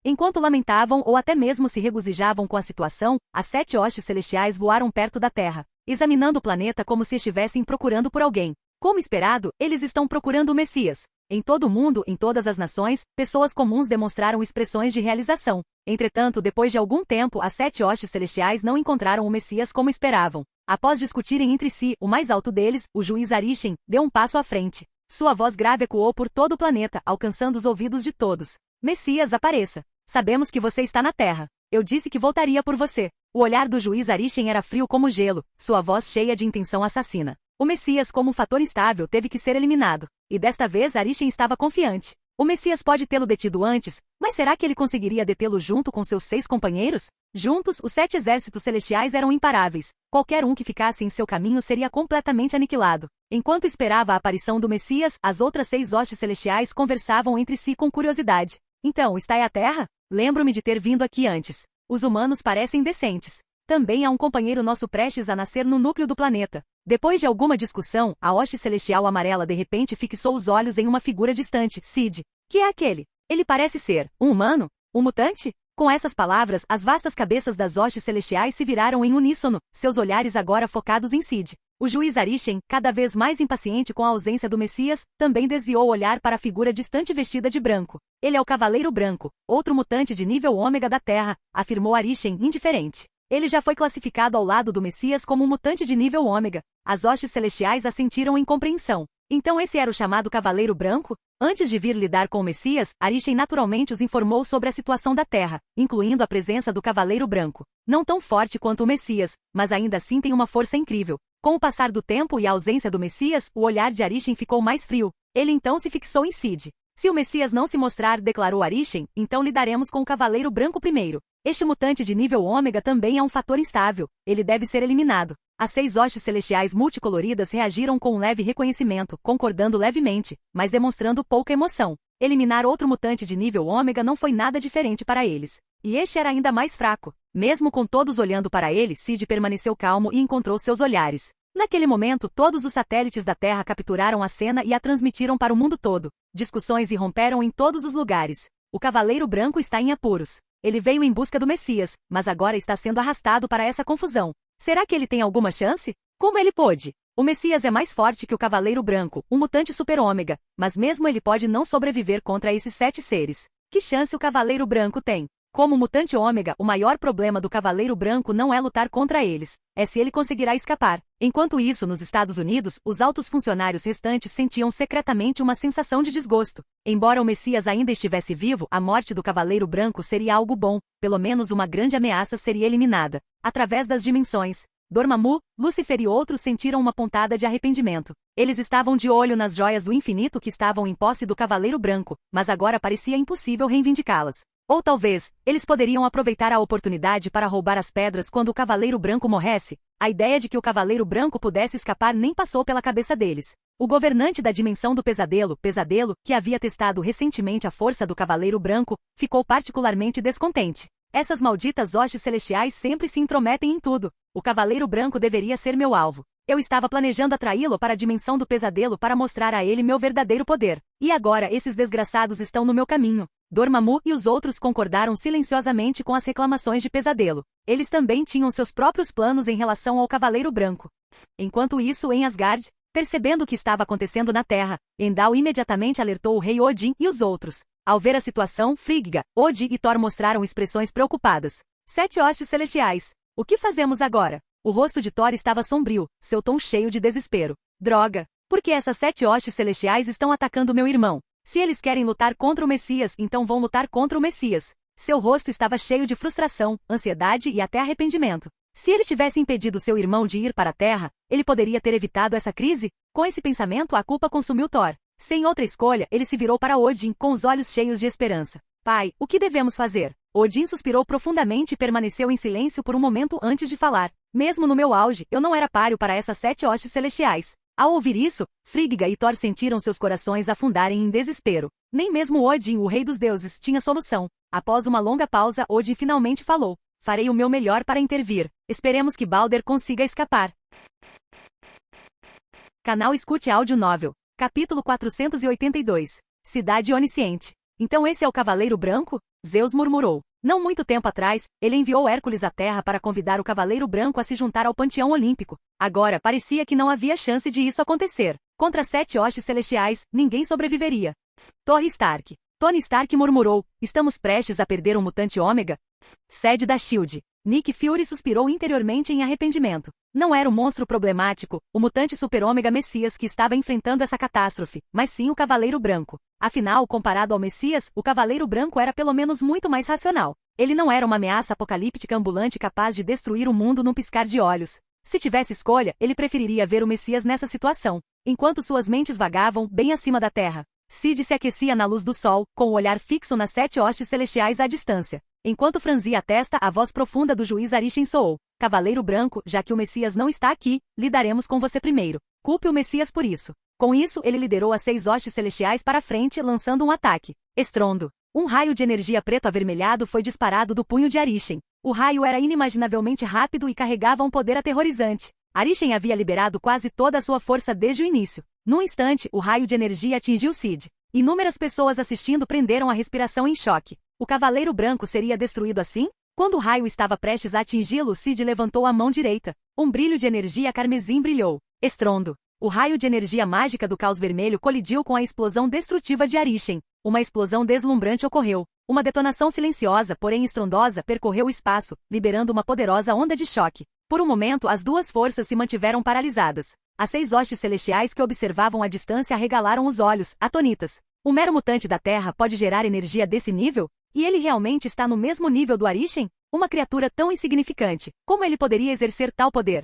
Enquanto lamentavam ou até mesmo se regozijavam com a situação, as 7 hostes celestiais voaram perto da Terra, examinando o planeta como se estivessem procurando por alguém. Como esperado, eles estão procurando o Messias. Em todo o mundo, em todas as nações, pessoas comuns demonstraram expressões de realização. Entretanto, depois de algum tempo, as 7 hostes celestiais não encontraram o Messias como esperavam. Após discutirem entre si, o mais alto deles, o juiz Arishem, deu um passo à frente. Sua voz grave ecoou por todo o planeta, alcançando os ouvidos de todos. Messias, apareça. Sabemos que você está na Terra. Eu disse que voltaria por você. O olhar do juiz Arishem era frio como gelo, sua voz cheia de intenção assassina. O Messias, como um fator instável, teve que ser eliminado. E desta vez Arishem estava confiante. O Messias pode tê-lo detido antes, mas será que ele conseguiria detê-lo junto com seus 6 companheiros? Juntos, os 7 exércitos celestiais eram imparáveis. Qualquer um que ficasse em seu caminho seria completamente aniquilado. Enquanto esperava a aparição do Messias, as outras 6 hostes celestiais conversavam entre si com curiosidade. Então, está aí a Terra? Lembro-me de ter vindo aqui antes. Os humanos parecem decentes. Também há um companheiro nosso prestes a nascer no núcleo do planeta. Depois de alguma discussão, a hoste celestial amarela de repente fixou os olhos em uma figura distante. Sid. Que é aquele? Ele parece ser um humano? Um mutante? Com essas palavras, as vastas cabeças das hostes celestiais se viraram em uníssono, seus olhares agora focados em Sid. O juiz Arishem, cada vez mais impaciente com a ausência do Messias, também desviou o olhar para a figura distante vestida de branco. Ele é o Cavaleiro Branco, outro mutante de nível ômega da Terra, afirmou Arishem, indiferente. Ele já foi classificado ao lado do Messias como um mutante de nível ômega. As hostes celestiais assentiram em compreensão. Então esse era o chamado Cavaleiro Branco? Antes de vir lidar com o Messias, Arishem naturalmente os informou sobre a situação da Terra, incluindo a presença do Cavaleiro Branco. Não tão forte quanto o Messias, mas ainda assim tem uma força incrível. Com o passar do tempo e a ausência do Messias, o olhar de Arishem ficou mais frio. Ele então se fixou em Sid. Se o Messias não se mostrar, declarou Arishem, então lidaremos com o Cavaleiro Branco primeiro. Este mutante de nível ômega também é um fator instável. Ele deve ser eliminado. As 6 hostes celestiais multicoloridas reagiram com um leve reconhecimento, concordando levemente, mas demonstrando pouca emoção. Eliminar outro mutante de nível ômega não foi nada diferente para eles. E este era ainda mais fraco. Mesmo com todos olhando para ele, Sid permaneceu calmo e encontrou seus olhares. Naquele momento, todos os satélites da Terra capturaram a cena e a transmitiram para o mundo todo. Discussões irromperam em todos os lugares. O Cavaleiro Branco está em apuros. Ele veio em busca do Messias, mas agora está sendo arrastado para essa confusão. Será que ele tem alguma chance? Como ele pôde? O Messias é mais forte que o Cavaleiro Branco, um mutante super-ômega, mas mesmo ele pode não sobreviver contra esses 7 seres. Que chance o Cavaleiro Branco tem? Como mutante ômega, o maior problema do Cavaleiro Branco não é lutar contra eles, é se ele conseguirá escapar. Enquanto isso, nos Estados Unidos, os altos funcionários restantes sentiam secretamente uma sensação de desgosto. Embora o Messias ainda estivesse vivo, a morte do Cavaleiro Branco seria algo bom, pelo menos uma grande ameaça seria eliminada. Através das dimensões, Dormammu, Lúcifer e outros sentiram uma pontada de arrependimento. Eles estavam de olho nas joias do infinito que estavam em posse do Cavaleiro Branco, mas agora parecia impossível reivindicá-las. Ou talvez, eles poderiam aproveitar a oportunidade para roubar as pedras quando o Cavaleiro Branco morresse. A ideia de que o Cavaleiro Branco pudesse escapar nem passou pela cabeça deles. O governante da dimensão do Pesadelo, que havia testado recentemente a força do Cavaleiro Branco, ficou particularmente descontente. Essas malditas hostes celestiais sempre se intrometem em tudo. O Cavaleiro Branco deveria ser meu alvo. Eu estava planejando atraí-lo para a dimensão do Pesadelo para mostrar a ele meu verdadeiro poder. E agora esses desgraçados estão no meu caminho. Dormammu e os outros concordaram silenciosamente com as reclamações de Pesadelo. Eles também tinham seus próprios planos em relação ao Cavaleiro Branco. Enquanto isso, em Asgard, percebendo o que estava acontecendo na Terra, Endal imediatamente alertou o rei Odin e os outros. Ao ver a situação, Frigga, Odin e Thor mostraram expressões preocupadas. 7 hostes celestiais. O que fazemos agora? O rosto de Thor estava sombrio, seu tom cheio de desespero. Droga! Por que essas 7 hostes celestiais estão atacando meu irmão? Se eles querem lutar contra o Messias, então vão lutar contra o Messias. Seu rosto estava cheio de frustração, ansiedade e até arrependimento. Se ele tivesse impedido seu irmão de ir para a Terra, ele poderia ter evitado essa crise? Com esse pensamento, a culpa consumiu Thor. Sem outra escolha, ele se virou para Odin com os olhos cheios de esperança. Pai, o que devemos fazer? Odin suspirou profundamente e permaneceu em silêncio por um momento antes de falar. Mesmo no meu auge, eu não era páreo para essas 7 hostes celestiais. Ao ouvir isso, Frigga e Thor sentiram seus corações afundarem em desespero. Nem mesmo Odin, o rei dos deuses, tinha solução. Após uma longa pausa, Odin finalmente falou. Farei o meu melhor para intervir. Esperemos que Balder consiga escapar. Canal Escute Áudio Novel. Capítulo 482. Cidade Onisciente. Então esse é o Cavaleiro Branco? Zeus murmurou. Não muito tempo atrás, ele enviou Hércules à Terra para convidar o Cavaleiro Branco a se juntar ao Panteão Olímpico. Agora, parecia que não havia chance de isso acontecer. Contra 7 hostes celestiais, ninguém sobreviveria. Torre Stark. Tony Stark murmurou. Estamos prestes a perder um mutante ômega? Sede da SHIELD. Nick Fury suspirou interiormente em arrependimento. Não era o monstro problemático, o mutante super-ômega Messias que estava enfrentando essa catástrofe, mas sim o Cavaleiro Branco. Afinal, comparado ao Messias, o Cavaleiro Branco era pelo menos muito mais racional. Ele não era uma ameaça apocalíptica ambulante capaz de destruir o mundo num piscar de olhos. Se tivesse escolha, ele preferiria ver o Messias nessa situação, enquanto suas mentes vagavam bem acima da Terra. Sid se aquecia na luz do sol, com o olhar fixo nas 7 hostes celestiais à distância. Enquanto franzia a testa, a voz profunda do juiz Arishem soou. Cavaleiro Branco, já que o Messias não está aqui, lidaremos com você primeiro. Culpe o Messias por isso. Com isso, ele liderou as 6 hostes celestiais para a frente, lançando um ataque. Estrondo. Um raio de energia preto avermelhado foi disparado do punho de Arishem. O raio era inimaginavelmente rápido e carregava um poder aterrorizante. Arishem havia liberado quase toda a sua força desde o início. Num instante, o raio de energia atingiu Sid. Inúmeras pessoas assistindo prenderam a respiração em choque. O Cavaleiro Branco seria destruído assim? Quando o raio estava prestes a atingi-lo, Sid levantou a mão direita. Um brilho de energia carmesim brilhou. Estrondo. O raio de energia mágica do caos vermelho colidiu com a explosão destrutiva de Arishem. Uma explosão deslumbrante ocorreu. Uma detonação silenciosa, porém estrondosa, percorreu o espaço, liberando uma poderosa onda de choque. Por um momento, as duas forças se mantiveram paralisadas. As 6 hostes celestiais que observavam à distância arregalaram os olhos, atônitas. Um mero mutante da Terra pode gerar energia desse nível? E ele realmente está no mesmo nível do Arishem? Uma criatura tão insignificante. Como ele poderia exercer tal poder?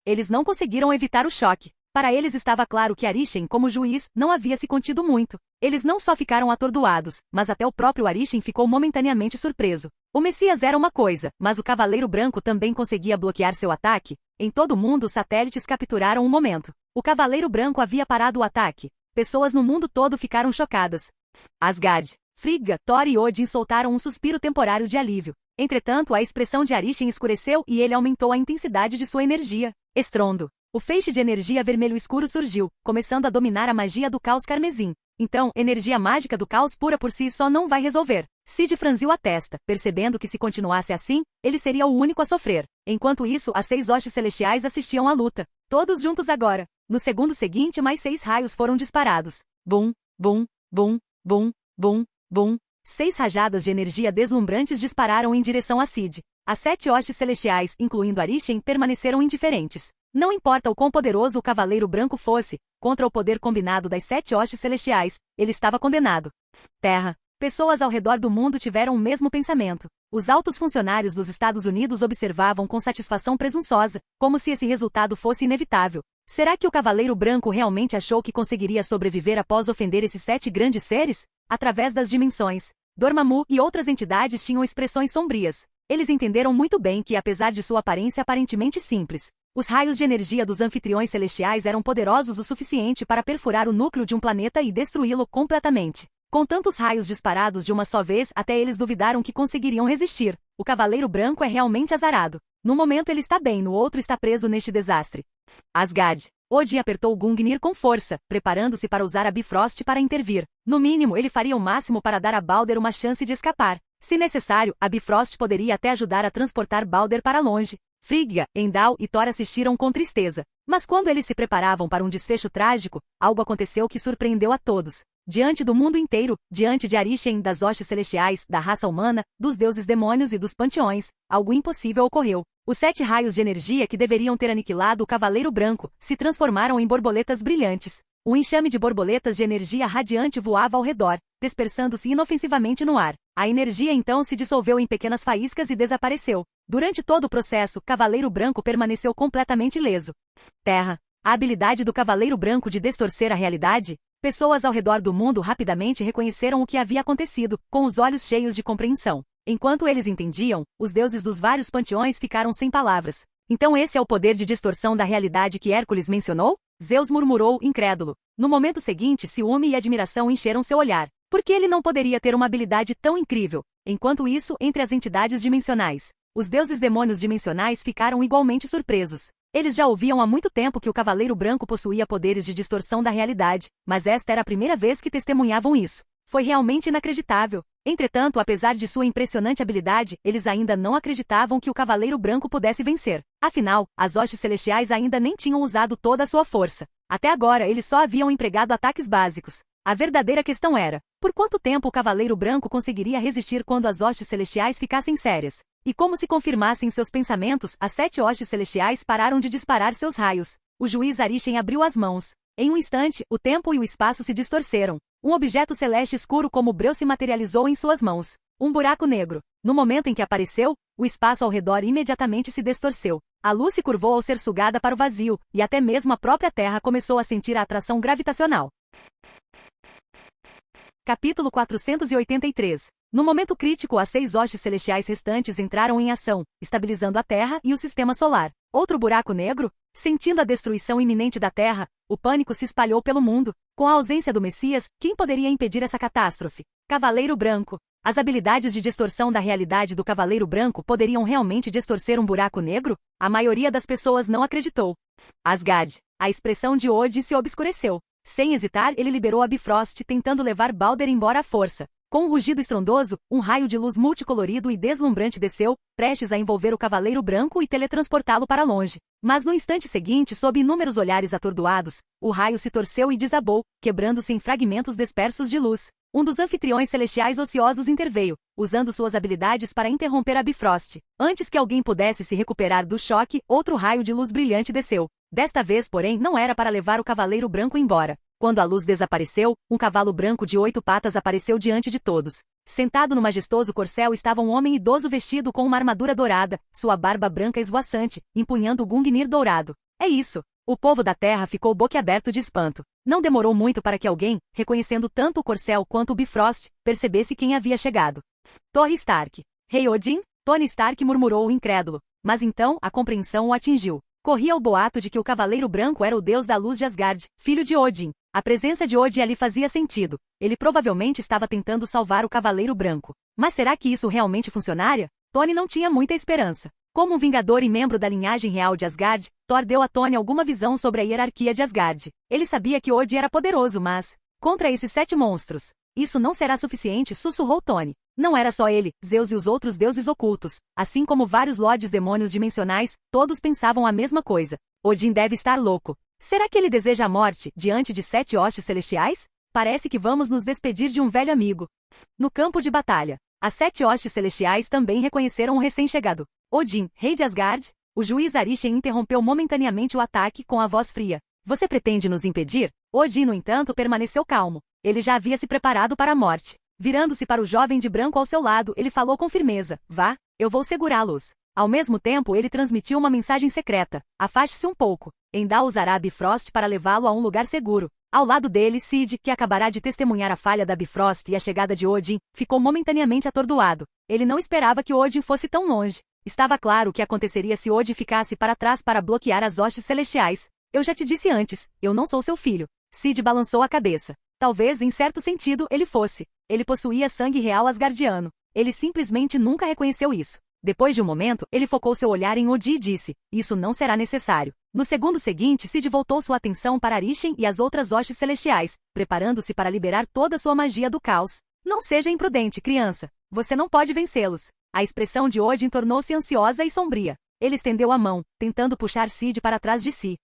Eles não conseguiram evitar o choque. Para eles estava claro que Arishem, como juiz, não havia se contido muito. Eles não só ficaram atordoados, mas até o próprio Arishem ficou momentaneamente surpreso. O Messias era uma coisa, mas o Cavaleiro Branco também conseguia bloquear seu ataque? Em todo o mundo os satélites capturaram um momento. O Cavaleiro Branco havia parado o ataque. Pessoas no mundo todo ficaram chocadas. Asgard, Frigga, Thor e Odin soltaram um suspiro temporário de alívio. Entretanto, a expressão de Arishem escureceu e ele aumentou a intensidade de sua energia. Estrondo. O feixe de energia vermelho escuro surgiu, começando a dominar a magia do caos carmesim. Então, energia mágica do caos pura por si só não vai resolver. Sid franziu a testa, percebendo que se continuasse assim, ele seria o único a sofrer. Enquanto isso, as 6 hostes celestiais assistiam à luta. Todos juntos agora. No segundo seguinte, mais 6 raios foram disparados. Bum, bum, bum, bum, bum, bum. 6 rajadas de energia deslumbrantes dispararam em direção a Sid. As 7 hostes celestiais, incluindo Arishem, permaneceram indiferentes. Não importa o quão poderoso o Cavaleiro Branco fosse, contra o poder combinado das 7 hostes celestiais, ele estava condenado. Terra. Pessoas ao redor do mundo tiveram o mesmo pensamento. Os altos funcionários dos Estados Unidos observavam com satisfação presunçosa, como se esse resultado fosse inevitável. Será que o Cavaleiro Branco realmente achou que conseguiria sobreviver após ofender esses 7 grandes seres? Através das dimensões, Dormammu e outras entidades tinham expressões sombrias. Eles entenderam muito bem que, apesar de sua aparência aparentemente simples, os raios de energia dos anfitriões celestiais eram poderosos o suficiente para perfurar o núcleo de um planeta e destruí-lo completamente. Com tantos raios disparados de uma só vez, até eles duvidaram que conseguiriam resistir. O Cavaleiro Branco é realmente azarado. No momento ele está bem, no outro está preso neste desastre. Asgard. Odin apertou Gungnir com força, preparando-se para usar a Bifrost para intervir. No mínimo, ele faria o máximo para dar a Balder uma chance de escapar. Se necessário, a Bifrost poderia até ajudar a transportar Balder para longe. Frigga, Heimdall e Thor assistiram com tristeza. Mas quando eles se preparavam para um desfecho trágico, algo aconteceu que surpreendeu a todos. Diante do mundo inteiro, diante de Arishem, das hostes celestiais, da raça humana, dos deuses demônios e dos panteões, algo impossível ocorreu. Os 7 raios de energia que deveriam ter aniquilado o Cavaleiro Branco se transformaram em borboletas brilhantes. Um enxame de borboletas de energia radiante voava ao redor, dispersando-se inofensivamente no ar. A energia então se dissolveu em pequenas faíscas e desapareceu. Durante todo o processo, Cavaleiro Branco permaneceu completamente ileso. Terra. A habilidade do Cavaleiro Branco de distorcer a realidade? Pessoas ao redor do mundo rapidamente reconheceram o que havia acontecido, com os olhos cheios de compreensão. Enquanto eles entendiam, os deuses dos vários panteões ficaram sem palavras. Então esse é o poder de distorção da realidade que Hércules mencionou? Zeus murmurou, incrédulo. No momento seguinte, ciúme e admiração encheram seu olhar. Por que ele não poderia ter uma habilidade tão incrível? Enquanto isso, entre as entidades dimensionais, os deuses demônios dimensionais ficaram igualmente surpresos. Eles já ouviam há muito tempo que o Cavaleiro Branco possuía poderes de distorção da realidade, mas esta era a primeira vez que testemunhavam isso. Foi realmente inacreditável. Entretanto, apesar de sua impressionante habilidade, eles ainda não acreditavam que o Cavaleiro Branco pudesse vencer. Afinal, as hostes celestiais ainda nem tinham usado toda a sua força. Até agora, eles só haviam empregado ataques básicos. A verdadeira questão era, por quanto tempo o Cavaleiro Branco conseguiria resistir quando as hostes celestiais ficassem sérias? E como se confirmassem seus pensamentos, as 7 hostes celestiais pararam de disparar seus raios. O juiz Arishem abriu as mãos. Em um instante, o tempo e o espaço se distorceram. Um objeto celeste escuro como breu se materializou em suas mãos. Um buraco negro. No momento em que apareceu, o espaço ao redor imediatamente se distorceu. A luz se curvou ao ser sugada para o vazio, e até mesmo a própria Terra começou a sentir a atração gravitacional. Capítulo 483. No momento crítico, as 6 hostes celestiais restantes entraram em ação, estabilizando a Terra e o sistema solar. Outro buraco negro? Sentindo a destruição iminente da Terra, o pânico se espalhou pelo mundo. Com a ausência do Messias, quem poderia impedir essa catástrofe? Cavaleiro Branco. As habilidades de distorção da realidade do Cavaleiro Branco poderiam realmente distorcer um buraco negro? A maioria das pessoas não acreditou. Asgard. A expressão de Odin se obscureceu. Sem hesitar, ele liberou a Bifrost, tentando levar Balder embora à força. Com um rugido estrondoso, um raio de luz multicolorido e deslumbrante desceu, prestes a envolver o Cavaleiro Branco e teletransportá-lo para longe. Mas no instante seguinte, sob inúmeros olhares atordoados, o raio se torceu e desabou, quebrando-se em fragmentos dispersos de luz. Um dos anfitriões celestiais ociosos interveio, usando suas habilidades para interromper a Bifrost. Antes que alguém pudesse se recuperar do choque, outro raio de luz brilhante desceu. Desta vez, porém, não era para levar o Cavaleiro Branco embora. Quando a luz desapareceu, um cavalo branco de 8 patas apareceu diante de todos. Sentado no majestoso corcel estava um homem idoso vestido com uma armadura dourada, sua barba branca esvoaçante, empunhando o Gungnir dourado. É isso! O povo da terra ficou boquiaberto de espanto. Não demorou muito para que alguém, reconhecendo tanto o corcel quanto o Bifrost, percebesse quem havia chegado. Torre Stark. Rei Odin? Tony Stark murmurou o incrédulo. Mas então, a compreensão o atingiu. Corria o boato de que o Cavaleiro Branco era o deus da luz de Asgard, filho de Odin. A presença de Odin ali fazia sentido. Ele provavelmente estava tentando salvar o Cavaleiro Branco. Mas será que isso realmente funcionaria? Tony não tinha muita esperança. Como um vingador e membro da linhagem real de Asgard, Thor deu a Tony alguma visão sobre a hierarquia de Asgard. Ele sabia que Odin era poderoso, mas... contra esses 7 monstros. Isso não será suficiente, sussurrou Tony. Não era só ele, Zeus e os outros deuses ocultos. Assim como vários lordes demônios dimensionais, todos pensavam a mesma coisa. Odin deve estar louco. Será que ele deseja a morte, diante de 7 hostes celestiais? Parece que vamos nos despedir de um velho amigo. No campo de batalha, as 7 hostes celestiais também reconheceram o recém-chegado. Odin, rei de Asgard? O juiz Arishem interrompeu momentaneamente o ataque com a voz fria. Você pretende nos impedir? Odin, no entanto, permaneceu calmo. Ele já havia se preparado para a morte. Virando-se para o jovem de branco ao seu lado, ele falou com firmeza. Vá, eu vou segurá-los. Ao mesmo tempo, ele transmitiu uma mensagem secreta. Afaste-se um pouco. Endal usará a Bifrost para levá-lo a um lugar seguro. Ao lado dele, Cid, que acabará de testemunhar a falha da Bifrost e a chegada de Odin, ficou momentaneamente atordoado. Ele não esperava que Odin fosse tão longe. Estava claro o que aconteceria se Odin ficasse para trás para bloquear as hostes celestiais. Eu já te disse antes, eu não sou seu filho. Cid balançou a cabeça. Talvez, em certo sentido, ele fosse. Ele possuía sangue real asgardiano. Ele simplesmente nunca reconheceu isso. Depois de um momento, ele focou seu olhar em Odin e disse, isso não será necessário. No segundo seguinte, Cid voltou sua atenção para Arishem e as outras hostes celestiais, preparando-se para liberar toda sua magia do caos. Não seja imprudente, criança. Você não pode vencê-los. A expressão de Odin tornou-se ansiosa e sombria. Ele estendeu a mão, tentando puxar Cid para trás de si.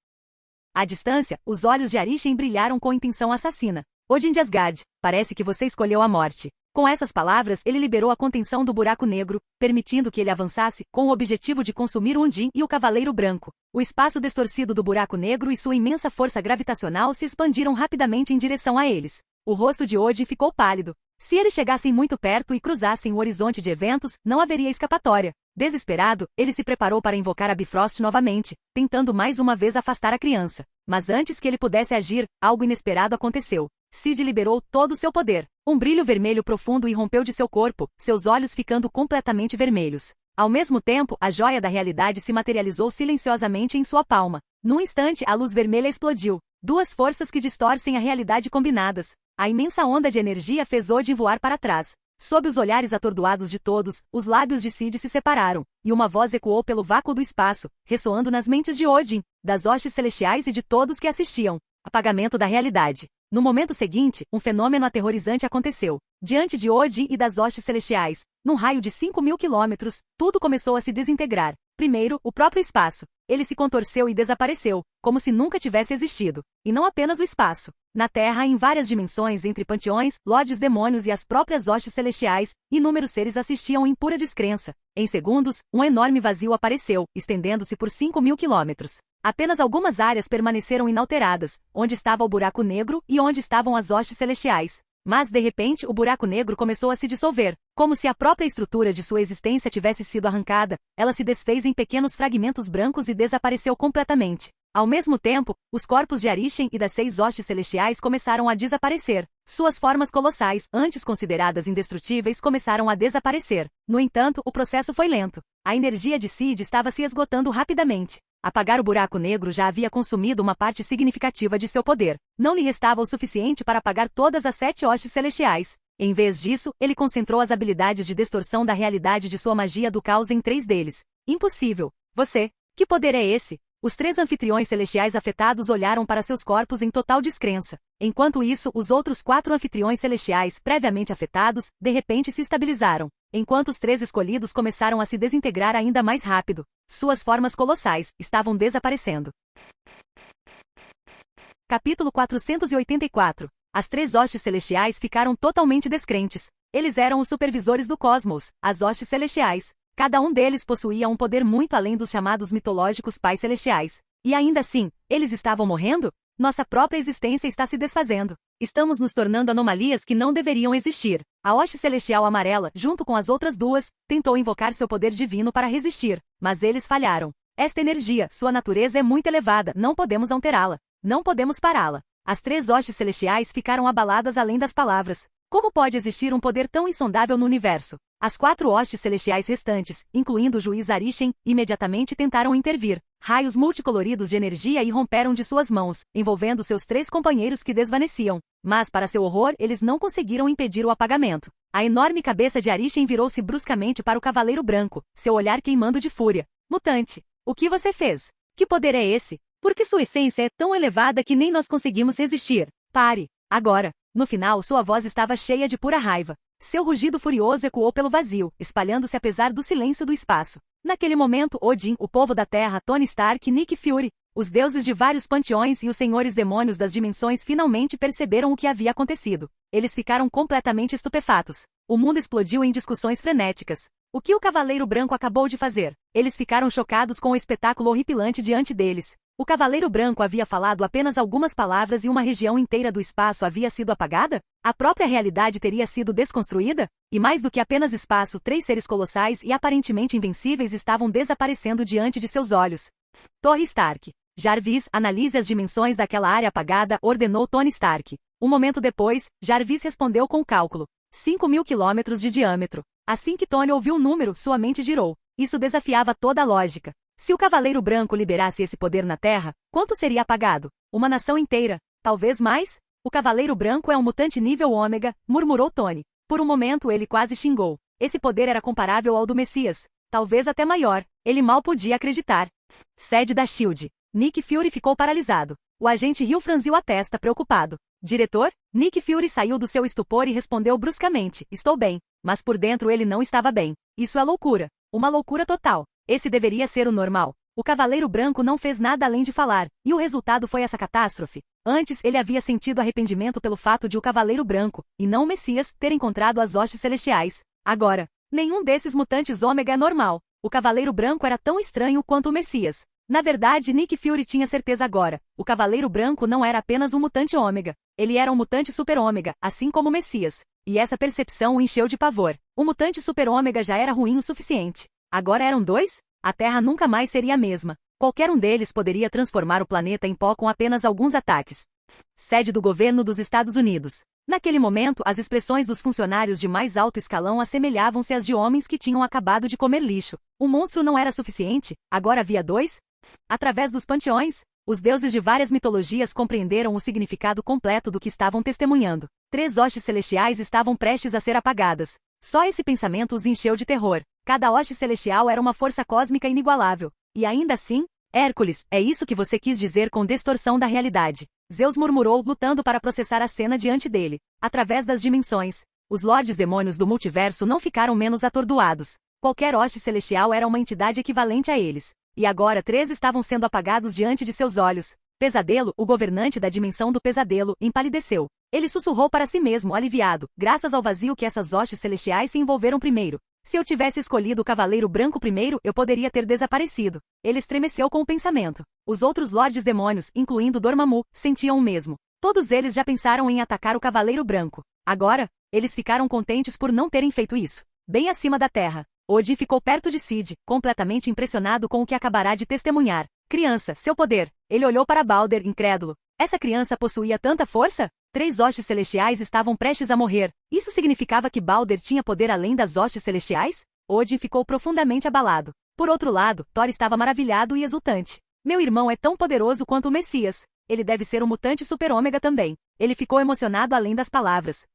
À distância, os olhos de Arishem brilharam com intenção assassina. Odin de Asgard, parece que você escolheu a morte. Com essas palavras, ele liberou a contenção do buraco negro, permitindo que ele avançasse, com o objetivo de consumir Odin e o Cavaleiro Branco. O espaço distorcido do buraco negro e sua imensa força gravitacional se expandiram rapidamente em direção a eles. O rosto de Odin ficou pálido. Se eles chegassem muito perto e cruzassem o horizonte de eventos, não haveria escapatória. Desesperado, ele se preparou para invocar a Bifrost novamente, tentando mais uma vez afastar a criança. Mas antes que ele pudesse agir, algo inesperado aconteceu. Cid liberou todo o seu poder. Um brilho vermelho profundo irrompeu de seu corpo, seus olhos ficando completamente vermelhos. Ao mesmo tempo, a joia da realidade se materializou silenciosamente em sua palma. Num instante, a luz vermelha explodiu. 2 forças que distorcem a realidade combinadas. A imensa onda de energia fez Odin voar para trás. Sob os olhares atordoados de todos, os lábios de Cid se separaram, e uma voz ecoou pelo vácuo do espaço, ressoando nas mentes de Odin, das hostes celestiais e de todos que assistiam. Apagamento da realidade. No momento seguinte, um fenômeno aterrorizante aconteceu. Diante de Odin e das hostes celestiais, num raio de 5.000 quilômetros, tudo começou a se desintegrar. Primeiro, o próprio espaço. Ele se contorceu e desapareceu, como se nunca tivesse existido. E não apenas o espaço. Na Terra, em várias dimensões, entre panteões, lordes demônios e as próprias hostes celestiais, inúmeros seres assistiam em pura descrença. Em segundos, um enorme vazio apareceu, estendendo-se por 5.000 quilômetros. Apenas algumas áreas permaneceram inalteradas, onde estava o buraco negro e onde estavam as hostes celestiais. Mas, de repente, o buraco negro começou a se dissolver. Como se a própria estrutura de sua existência tivesse sido arrancada, ela se desfez em pequenos fragmentos brancos e desapareceu completamente. Ao mesmo tempo, os corpos de Arishem e das 6 hostes celestiais começaram a desaparecer. Suas formas colossais, antes consideradas indestrutíveis, começaram a desaparecer. No entanto, o processo foi lento. A energia de Cid estava se esgotando rapidamente. Apagar o buraco negro já havia consumido uma parte significativa de seu poder. Não lhe restava o suficiente para apagar todas as 7 hostes celestiais. Em vez disso, ele concentrou as habilidades de distorção da realidade de sua magia do caos em 3 deles. Impossível. Você. Que poder é esse? Os 3 anfitriões celestiais afetados olharam para seus corpos em total descrença. Enquanto isso, os outros 4 anfitriões celestiais, previamente afetados, de repente se estabilizaram. Enquanto os 3 escolhidos começaram a se desintegrar ainda mais rápido. Suas formas colossais estavam desaparecendo. Capítulo 484. As 3 hostes celestiais ficaram totalmente descrentes. Eles eram os supervisores do cosmos, as hostes celestiais. Cada um deles possuía um poder muito além dos chamados mitológicos pais celestiais. E ainda assim, eles estavam morrendo? Nossa própria existência está se desfazendo. Estamos nos tornando anomalias que não deveriam existir. A hoste celestial amarela, junto com as outras 2, tentou invocar seu poder divino para resistir, mas eles falharam. Esta energia, sua natureza é muito elevada, não podemos alterá-la. Não podemos pará-la. As 3 hostes celestiais ficaram abaladas além das palavras. Como pode existir um poder tão insondável no universo? As 4 hostes celestiais restantes, incluindo o juiz Arishem, imediatamente tentaram intervir. Raios multicoloridos de energia irromperam de suas mãos, envolvendo seus 3 companheiros que desvaneciam. Mas, para seu horror, eles não conseguiram impedir o apagamento. A enorme cabeça de Arishem virou-se bruscamente para o Cavaleiro Branco, seu olhar queimando de fúria. Mutante, o que você fez? Que poder é esse? Por que sua essência é tão elevada que nem nós conseguimos resistir? Pare! Agora! No final, sua voz estava cheia de pura raiva. Seu rugido furioso ecoou pelo vazio, espalhando-se apesar do silêncio do espaço. Naquele momento, Odin, o povo da Terra, Tony Stark e Nick Fury, os deuses de vários panteões e os senhores demônios das dimensões finalmente perceberam o que havia acontecido. Eles ficaram completamente estupefatos. O mundo explodiu em discussões frenéticas. O que o Cavaleiro Branco acabou de fazer? Eles ficaram chocados com o espetáculo horripilante diante deles. O Cavaleiro Branco havia falado apenas algumas palavras e uma região inteira do espaço havia sido apagada? A própria realidade teria sido desconstruída? E mais do que apenas espaço, 3 seres colossais e aparentemente invencíveis estavam desaparecendo diante de seus olhos. Torre Stark. Jarvis, analise as dimensões daquela área apagada, ordenou Tony Stark. Um momento depois, Jarvis respondeu com o cálculo. 5.000 quilômetros de diâmetro. Assim que Tony ouviu o número, sua mente girou. Isso desafiava toda a lógica. Se o Cavaleiro Branco liberasse esse poder na Terra, quanto seria apagado? Uma nação inteira? Talvez mais? O Cavaleiro Branco é um mutante nível ômega, murmurou Tony. Por um momento ele quase xingou. Esse poder era comparável ao do Messias. Talvez até maior. Ele mal podia acreditar. Sede da SHIELD. Nick Fury ficou paralisado. O agente Hill franziu a testa, preocupado. Diretor? Nick Fury saiu do seu estupor e respondeu bruscamente. Estou bem. Mas por dentro ele não estava bem. Isso é loucura. Uma loucura total. Esse deveria ser o normal. O Cavaleiro Branco não fez nada além de falar, e o resultado foi essa catástrofe. Antes, ele havia sentido arrependimento pelo fato de o Cavaleiro Branco, e não o Messias, ter encontrado as hostes celestiais. Agora, nenhum desses mutantes ômega é normal. O Cavaleiro Branco era tão estranho quanto o Messias. Na verdade, Nick Fury tinha certeza agora. O Cavaleiro Branco não era apenas um mutante ômega. Ele era um mutante super ômega, assim como o Messias. E essa percepção o encheu de pavor. O mutante super ômega já era ruim o suficiente. Agora eram 2? A Terra nunca mais seria a mesma. Qualquer um deles poderia transformar o planeta em pó com apenas alguns ataques. Sede do governo dos Estados Unidos. Naquele momento, as expressões dos funcionários de mais alto escalão assemelhavam-se às de homens que tinham acabado de comer lixo. O monstro não era suficiente? Agora havia 2? Através dos panteões, os deuses de várias mitologias compreenderam o significado completo do que estavam testemunhando. 3 hostes celestiais estavam prestes a ser apagadas. Só esse pensamento os encheu de terror. Cada hoste celestial era uma força cósmica inigualável. E ainda assim, Hércules, é isso que você quis dizer com distorção da realidade. Zeus murmurou, lutando para processar a cena diante dele. Através das dimensões, os lordes demônios do multiverso não ficaram menos atordoados. Qualquer hoste celestial era uma entidade equivalente a eles. E agora 3 estavam sendo apagados diante de seus olhos. Pesadelo, o governante da dimensão do pesadelo, empalideceu. Ele sussurrou para si mesmo, aliviado, graças ao vazio que essas hostes celestiais se envolveram primeiro. Se eu tivesse escolhido o Cavaleiro Branco primeiro, eu poderia ter desaparecido. Ele estremeceu com o pensamento. Os outros lordes demônios, incluindo Dormammu, sentiam o mesmo. Todos eles já pensaram em atacar o Cavaleiro Branco. Agora, eles ficaram contentes por não terem feito isso. Bem acima da terra, Odin ficou perto de Sid, completamente impressionado com o que acabará de testemunhar. Criança, seu poder. Ele olhou para Balder, incrédulo. Essa criança possuía tanta força? 3 hostes celestiais estavam prestes a morrer. Isso significava que Balder tinha poder além das hostes celestiais? Odin ficou profundamente abalado. Por outro lado, Thor estava maravilhado e exultante. Meu irmão é tão poderoso quanto o Messias. Ele deve ser um mutante super ômega também. Ele ficou emocionado além das palavras.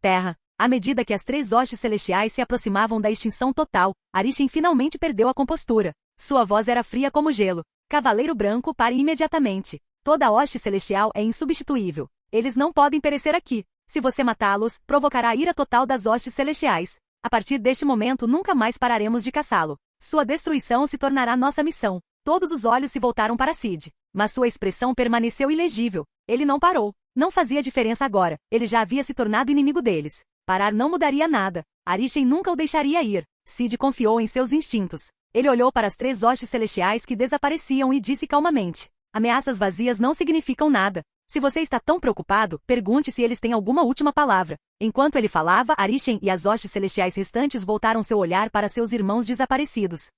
Terra. À medida que as 3 hostes celestiais se aproximavam da extinção total, Arishem finalmente perdeu a compostura. Sua voz era fria como gelo. Cavaleiro Branco, pare imediatamente. Toda hoste celestial é insubstituível. Eles não podem perecer aqui. Se você matá-los, provocará a ira total das hostes celestiais. A partir deste momento nunca mais pararemos de caçá-lo. Sua destruição se tornará nossa missão. Todos os olhos se voltaram para Sid. Mas sua expressão permaneceu ilegível. Ele não parou. Não fazia diferença agora. Ele já havia se tornado inimigo deles. Parar não mudaria nada. Arishem nunca o deixaria ir. Sid confiou em seus instintos. Ele olhou para as 3 hostes celestiais que desapareciam e disse calmamente: ameaças vazias não significam nada. Se você está tão preocupado, pergunte se eles têm alguma última palavra. Enquanto ele falava, Arishem e as hostes celestiais restantes voltaram seu olhar para seus irmãos desaparecidos.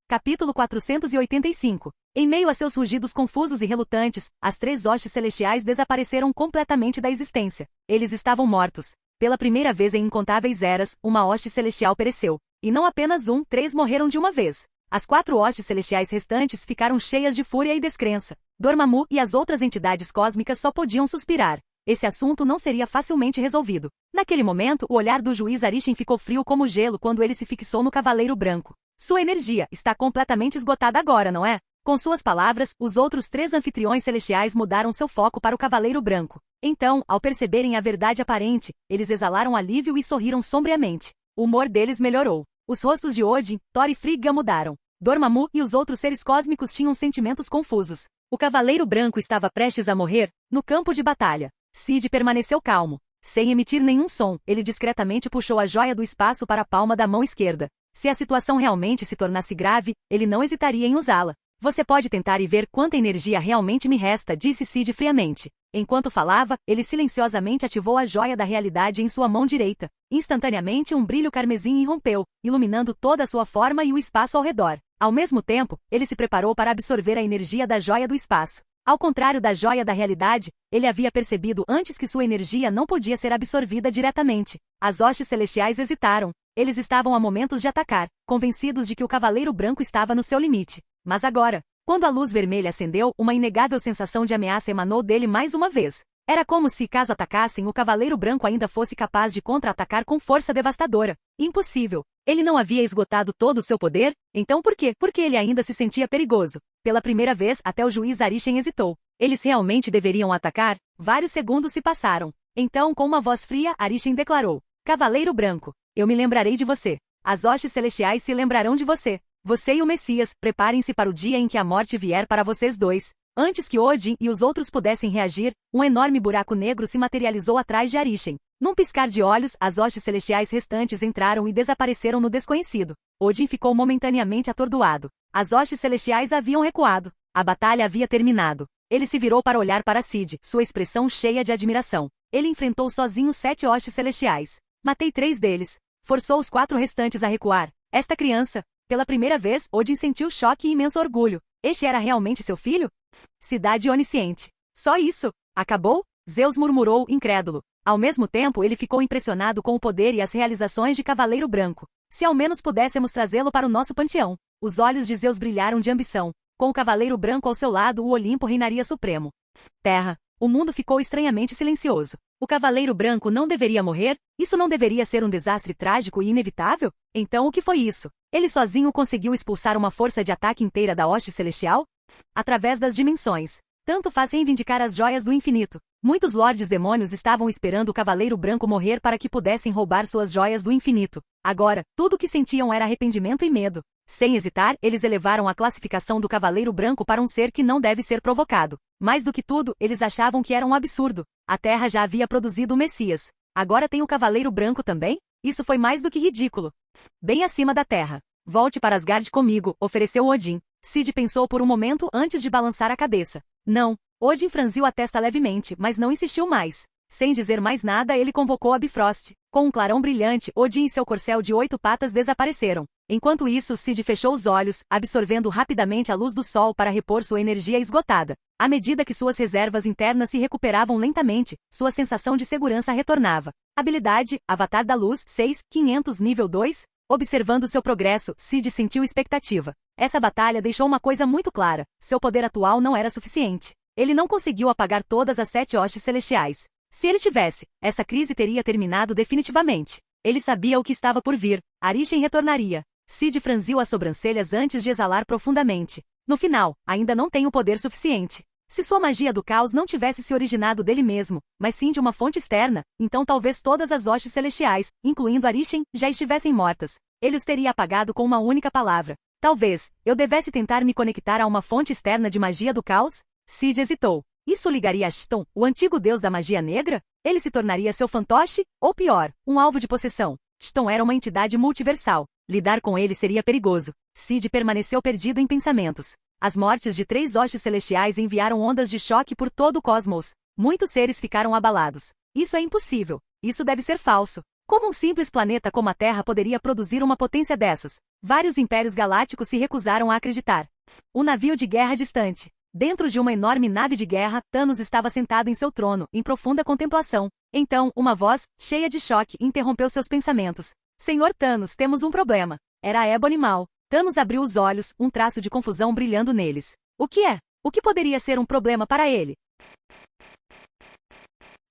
Capítulo 485. Em meio a seus rugidos confusos e relutantes, as 3 hostes celestiais desapareceram completamente da existência. Eles estavam mortos. Pela primeira vez em incontáveis eras, uma hoste celestial pereceu. E não apenas 3 morreram de uma vez. As 4 hostes celestiais restantes ficaram cheias de fúria e descrença. Dormammu e as outras entidades cósmicas só podiam suspirar. Esse assunto não seria facilmente resolvido. Naquele momento, o olhar do juiz Arishem ficou frio como gelo quando ele se fixou no Cavaleiro Branco. Sua energia está completamente esgotada agora, não é? Com suas palavras, os outros 3 anfitriões celestiais mudaram seu foco para o Cavaleiro Branco. Então, ao perceberem a verdade aparente, eles exalaram alívio e sorriram sombriamente. O humor deles melhorou. Os rostos de Odin, Thor e Frigga mudaram. Dormammu e os outros seres cósmicos tinham sentimentos confusos. O Cavaleiro Branco estava prestes a morrer, no campo de batalha. Sid permaneceu calmo. Sem emitir nenhum som, ele discretamente puxou a joia do espaço para a palma da mão esquerda. Se a situação realmente se tornasse grave, ele não hesitaria em usá-la. Você pode tentar e ver quanta energia realmente me resta, disse Sid friamente. Enquanto falava, ele silenciosamente ativou a joia da realidade em sua mão direita. Instantaneamente um brilho carmesim irrompeu, iluminando toda a sua forma e o espaço ao redor. Ao mesmo tempo, ele se preparou para absorver a energia da joia do espaço. Ao contrário da joia da realidade, ele havia percebido antes que sua energia não podia ser absorvida diretamente. As hostes celestiais hesitaram. Eles estavam a momentos de atacar, convencidos de que o Cavaleiro Branco estava no seu limite. Mas agora, quando a luz vermelha acendeu, uma inegável sensação de ameaça emanou dele mais uma vez. Era como se, caso atacassem, o Cavaleiro Branco ainda fosse capaz de contra-atacar com força devastadora. Impossível. Ele não havia esgotado todo o seu poder? Então por quê? Porque ele ainda se sentia perigoso. Pela primeira vez, até o juiz Arishem hesitou. Eles realmente deveriam atacar? Vários segundos se passaram. Então, com uma voz fria, Arishem declarou: Cavaleiro Branco, eu me lembrarei de você. As hostes celestiais se lembrarão de você. Você e o Messias, preparem-se para o dia em que a morte vier para vocês dois. Antes que Odin e os outros pudessem reagir, um enorme buraco negro se materializou atrás de Arishem. Num piscar de olhos, as hostes celestiais restantes entraram e desapareceram no desconhecido. Odin ficou momentaneamente atordoado. As hostes celestiais haviam recuado. A batalha havia terminado. Ele se virou para olhar para Sid, sua expressão cheia de admiração. Ele enfrentou sozinho 7 hostes celestiais. Matei 3 deles. Forçou os 4 restantes a recuar. Esta criança... Pela primeira vez, Odin sentiu choque e imenso orgulho. Este era realmente seu filho? Cidade onisciente. Só isso? Acabou? Zeus murmurou, incrédulo. Ao mesmo tempo, ele ficou impressionado com o poder e as realizações de Cavaleiro Branco. Se ao menos pudéssemos trazê-lo para o nosso panteão. Os olhos de Zeus brilharam de ambição. Com o Cavaleiro Branco ao seu lado, o Olimpo reinaria supremo. Terra. O mundo ficou estranhamente silencioso. O Cavaleiro Branco não deveria morrer? Isso não deveria ser um desastre trágico e inevitável? Então o que foi isso? Ele sozinho conseguiu expulsar uma força de ataque inteira da hoste celestial? Através das dimensões. Tanto faz reivindicar as joias do infinito. Muitos lordes demônios estavam esperando o Cavaleiro Branco morrer para que pudessem roubar suas joias do infinito. Agora, tudo o que sentiam era arrependimento e medo. Sem hesitar, eles elevaram a classificação do Cavaleiro Branco para um ser que não deve ser provocado. Mais do que tudo, eles achavam que era um absurdo. A Terra já havia produzido o Messias. Agora tem o Cavaleiro Branco também? Isso foi mais do que ridículo. Bem acima da Terra. Volte para Asgard comigo, ofereceu Odin. Sid pensou por um momento antes de balançar a cabeça. Não. Odin franziu a testa levemente, mas não insistiu mais. Sem dizer mais nada, ele convocou a Bifrost. Com um clarão brilhante, Odin e seu corcel de 8 patas desapareceram. Enquanto isso, Sid fechou os olhos, absorvendo rapidamente a luz do sol para repor sua energia esgotada. À medida que suas reservas internas se recuperavam lentamente, sua sensação de segurança retornava. Habilidade, Avatar da Luz, 6.500 nível 2. Observando seu progresso, Sid sentiu expectativa. Essa batalha deixou uma coisa muito clara. Seu poder atual não era suficiente. Ele não conseguiu apagar todas as 7 hostes celestiais. Se ele tivesse, essa crise teria terminado definitivamente. Ele sabia o que estava por vir. Arishem retornaria. Sid franziu as sobrancelhas antes de exalar profundamente. No final, ainda não tem o poder suficiente. Se sua magia do caos não tivesse se originado dele mesmo, mas sim de uma fonte externa, então talvez todas as hostes celestiais, incluindo Arishem, já estivessem mortas. Ele os teria apagado com uma única palavra. Talvez, eu devesse tentar me conectar a uma fonte externa de magia do caos? Sid hesitou. Isso ligaria a Shton, o antigo deus da magia negra? Ele se tornaria seu fantoche? Ou pior, um alvo de possessão? Shton era uma entidade multiversal. Lidar com ele seria perigoso. Sid permaneceu perdido em pensamentos. As mortes de 3 hostes celestiais enviaram ondas de choque por todo o cosmos. Muitos seres ficaram abalados. Isso é impossível. Isso deve ser falso. Como um simples planeta como a Terra poderia produzir uma potência dessas? Vários impérios galácticos se recusaram a acreditar. Um navio de guerra distante. Dentro de uma enorme nave de guerra, Thanos estava sentado em seu trono, em profunda contemplação. Então, uma voz, cheia de choque, interrompeu seus pensamentos. Senhor Thanos, temos um problema. Era a Ebony Maw. Thanos abriu os olhos, um traço de confusão brilhando neles. O que é? O que poderia ser um problema para ele?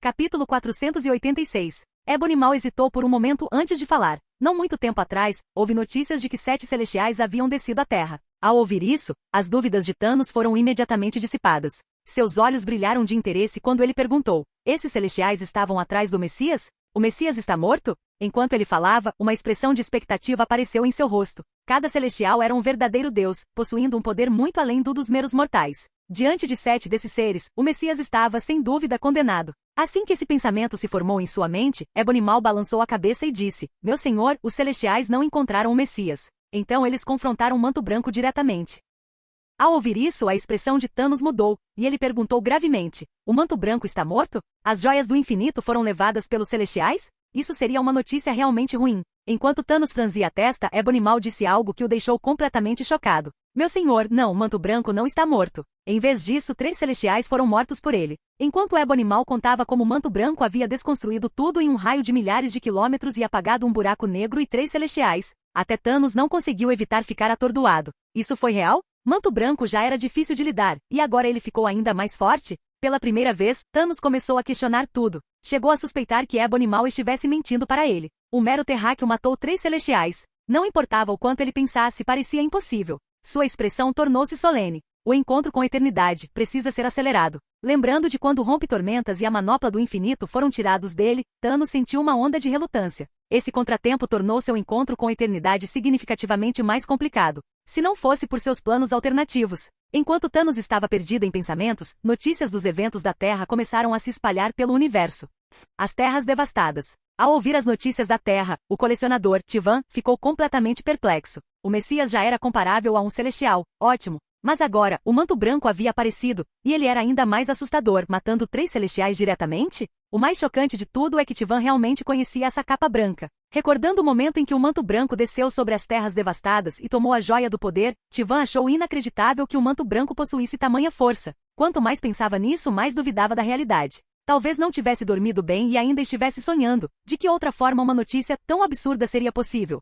Capítulo 486. Ebony Maw hesitou por um momento antes de falar. Não muito tempo atrás, houve notícias de que 7 celestiais haviam descido à Terra. Ao ouvir isso, as dúvidas de Thanos foram imediatamente dissipadas. Seus olhos brilharam de interesse quando ele perguntou: esses celestiais estavam atrás do Messias? O Messias está morto? Enquanto ele falava, uma expressão de expectativa apareceu em seu rosto. Cada celestial era um verdadeiro deus, possuindo um poder muito além do dos meros mortais. Diante de 7 desses seres, o Messias estava, sem dúvida, condenado. Assim que esse pensamento se formou em sua mente, Ebony Maw balançou a cabeça e disse: meu senhor, os celestiais não encontraram o Messias. Então eles confrontaram o Manto Branco diretamente. Ao ouvir isso, a expressão de Thanos mudou, e ele perguntou gravemente: o Manto Branco está morto? As joias do infinito foram levadas pelos celestiais? Isso seria uma notícia realmente ruim. Enquanto Thanos franzia a testa, Ebony Maw disse algo que o deixou completamente chocado. Meu senhor, não, o Manto Branco não está morto. Em vez disso, 3 celestiais foram mortos por ele. Enquanto Ebony Maw contava como o Manto Branco havia desconstruído tudo em um raio de milhares de quilômetros e apagado um buraco negro e 3 celestiais, até Thanos não conseguiu evitar ficar atordoado. Isso foi real? Manto Branco já era difícil de lidar, e agora ele ficou ainda mais forte? Pela primeira vez, Thanos começou a questionar tudo. Chegou a suspeitar que Ebony Maw estivesse mentindo para ele. O mero terráqueo matou 3 celestiais. Não importava o quanto ele pensasse, parecia impossível. Sua expressão tornou-se solene. O encontro com a eternidade precisa ser acelerado. Lembrando de quando o Rompe-Tormentas e a Manopla do Infinito foram tirados dele, Thanos sentiu uma onda de relutância. Esse contratempo tornou seu encontro com a eternidade significativamente mais complicado. Se não fosse por seus planos alternativos. Enquanto Thanos estava perdido em pensamentos, notícias dos eventos da Terra começaram a se espalhar pelo universo. As terras devastadas. Ao ouvir as notícias da Terra, o colecionador, Tivan, ficou completamente perplexo. O Messias já era comparável a um celestial, ótimo. Mas agora, o Manto Branco havia aparecido, e ele era ainda mais assustador, matando 3 celestiais diretamente? O mais chocante de tudo é que Tivan realmente conhecia essa capa branca. Recordando o momento em que o Manto Branco desceu sobre as terras devastadas e tomou a joia do poder, Tivan achou inacreditável que o Manto Branco possuísse tamanha força. Quanto mais pensava nisso, mais duvidava da realidade. Talvez não tivesse dormido bem e ainda estivesse sonhando. De que outra forma uma notícia tão absurda seria possível?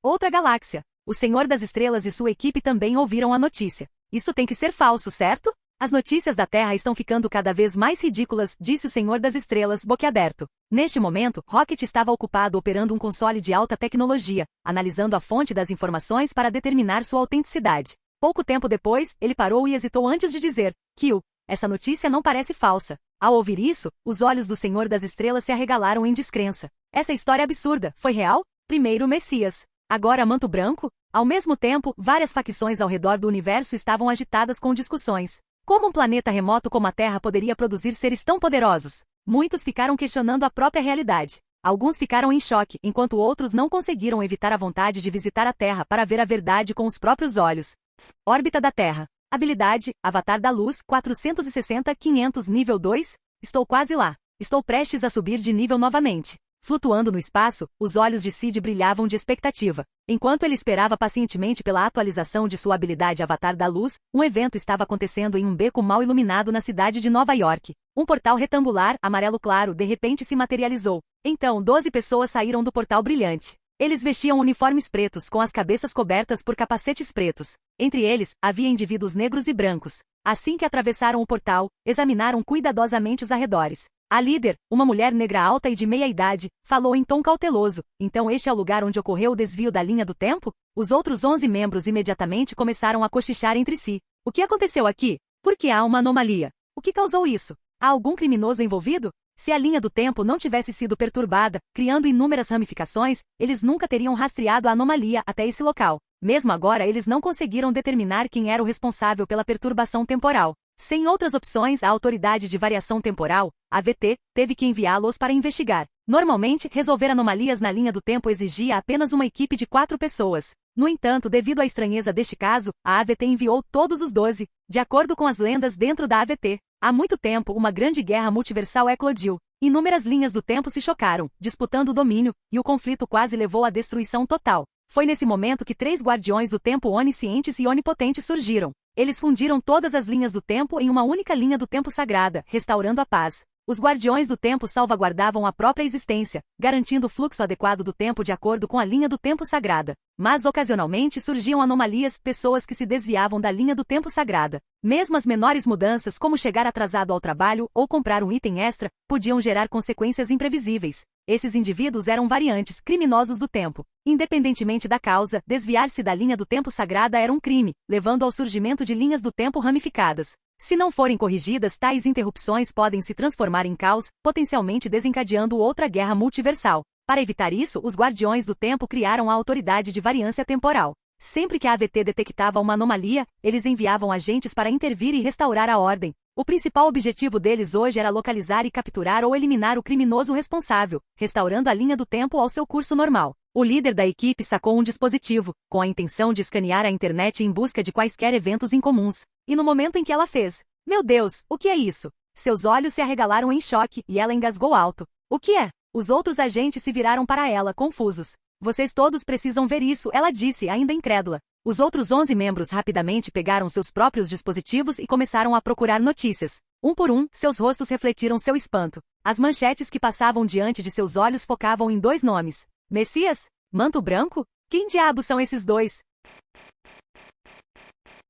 Outra galáxia. O Senhor das Estrelas e sua equipe também ouviram a notícia. Isso tem que ser falso, certo? As notícias da Terra estão ficando cada vez mais ridículas, disse o Senhor das Estrelas, boquiaberto. Neste momento, Rocket estava ocupado operando um console de alta tecnologia, analisando a fonte das informações para determinar sua autenticidade. Pouco tempo depois, ele parou e hesitou antes de dizer: Kill, essa notícia não parece falsa. Ao ouvir isso, os olhos do Senhor das Estrelas se arregalaram em descrença. Essa história absurda, foi real? Primeiro o Messias. Agora Manto Branco? Ao mesmo tempo, várias facções ao redor do universo estavam agitadas com discussões. Como um planeta remoto como a Terra poderia produzir seres tão poderosos? Muitos ficaram questionando a própria realidade. Alguns ficaram em choque, enquanto outros não conseguiram evitar a vontade de visitar a Terra para ver a verdade com os próprios olhos. Órbita da Terra. Habilidade, Avatar da Luz, 460-500 nível 2? Estou quase lá. Estou prestes a subir de nível novamente. Flutuando no espaço, os olhos de Sid brilhavam de expectativa. Enquanto ele esperava pacientemente pela atualização de sua habilidade Avatar da Luz, um evento estava acontecendo em um beco mal iluminado na cidade de Nova York. Um portal retangular, amarelo claro, de repente se materializou. Então, 12 pessoas saíram do portal brilhante. Eles vestiam uniformes pretos com as cabeças cobertas por capacetes pretos. Entre eles, havia indivíduos negros e brancos. Assim que atravessaram o portal, examinaram cuidadosamente os arredores. A líder, uma mulher negra alta e de meia idade, falou em tom cauteloso. Então este é o lugar onde ocorreu o desvio da linha do tempo? Os outros 11 membros imediatamente começaram a cochichar entre si. O que aconteceu aqui? Por que há uma anomalia? O que causou isso? Há algum criminoso envolvido? Se a linha do tempo não tivesse sido perturbada, criando inúmeras ramificações, eles nunca teriam rastreado a anomalia até esse local. Mesmo agora eles não conseguiram determinar quem era o responsável pela perturbação temporal. Sem outras opções, a Autoridade de Variação Temporal, AVT, teve que enviá-los para investigar. Normalmente, resolver anomalias na linha do tempo exigia apenas uma equipe de 4 pessoas. No entanto, devido à estranheza deste caso, a AVT enviou todos os 12. De acordo com as lendas dentro da AVT, há muito tempo uma grande guerra multiversal eclodiu. Inúmeras linhas do tempo se chocaram, disputando o domínio, e o conflito quase levou à destruição total. Foi nesse momento que 3 guardiões do tempo oniscientes e onipotentes surgiram. Eles fundiram todas as linhas do tempo em uma única linha do tempo sagrada, restaurando a paz. Os guardiões do tempo salvaguardavam a própria existência, garantindo o fluxo adequado do tempo de acordo com a linha do tempo sagrada. Mas ocasionalmente surgiam anomalias, pessoas que se desviavam da linha do tempo sagrada. Mesmo as menores mudanças, como chegar atrasado ao trabalho ou comprar um item extra, podiam gerar consequências imprevisíveis. Esses indivíduos eram variantes, criminosos do tempo. Independentemente da causa, desviar-se da linha do tempo sagrada era um crime, levando ao surgimento de linhas do tempo ramificadas. Se não forem corrigidas, tais interrupções podem se transformar em caos, potencialmente desencadeando outra guerra multiversal. Para evitar isso, os Guardiões do Tempo criaram a Autoridade de Variância Temporal. Sempre que a AVT detectava uma anomalia, eles enviavam agentes para intervir e restaurar a ordem. O principal objetivo deles hoje era localizar e capturar ou eliminar o criminoso responsável, restaurando a linha do tempo ao seu curso normal. O líder da equipe sacou um dispositivo, com a intenção de escanear a internet em busca de quaisquer eventos incomuns. E no momento em que ela fez, "Meu Deus, o que é isso?" Seus olhos se arregalaram em choque e ela engasgou alto. "O que é?" Os outros agentes se viraram para ela, confusos. "Vocês todos precisam ver isso", ela disse, ainda incrédula. Os outros 11 membros rapidamente pegaram seus próprios dispositivos e começaram a procurar notícias. Um por um, seus rostos refletiram seu espanto. As manchetes que passavam diante de seus olhos focavam em 2 nomes. Messias? Manto Branco? Quem diabos são esses 2?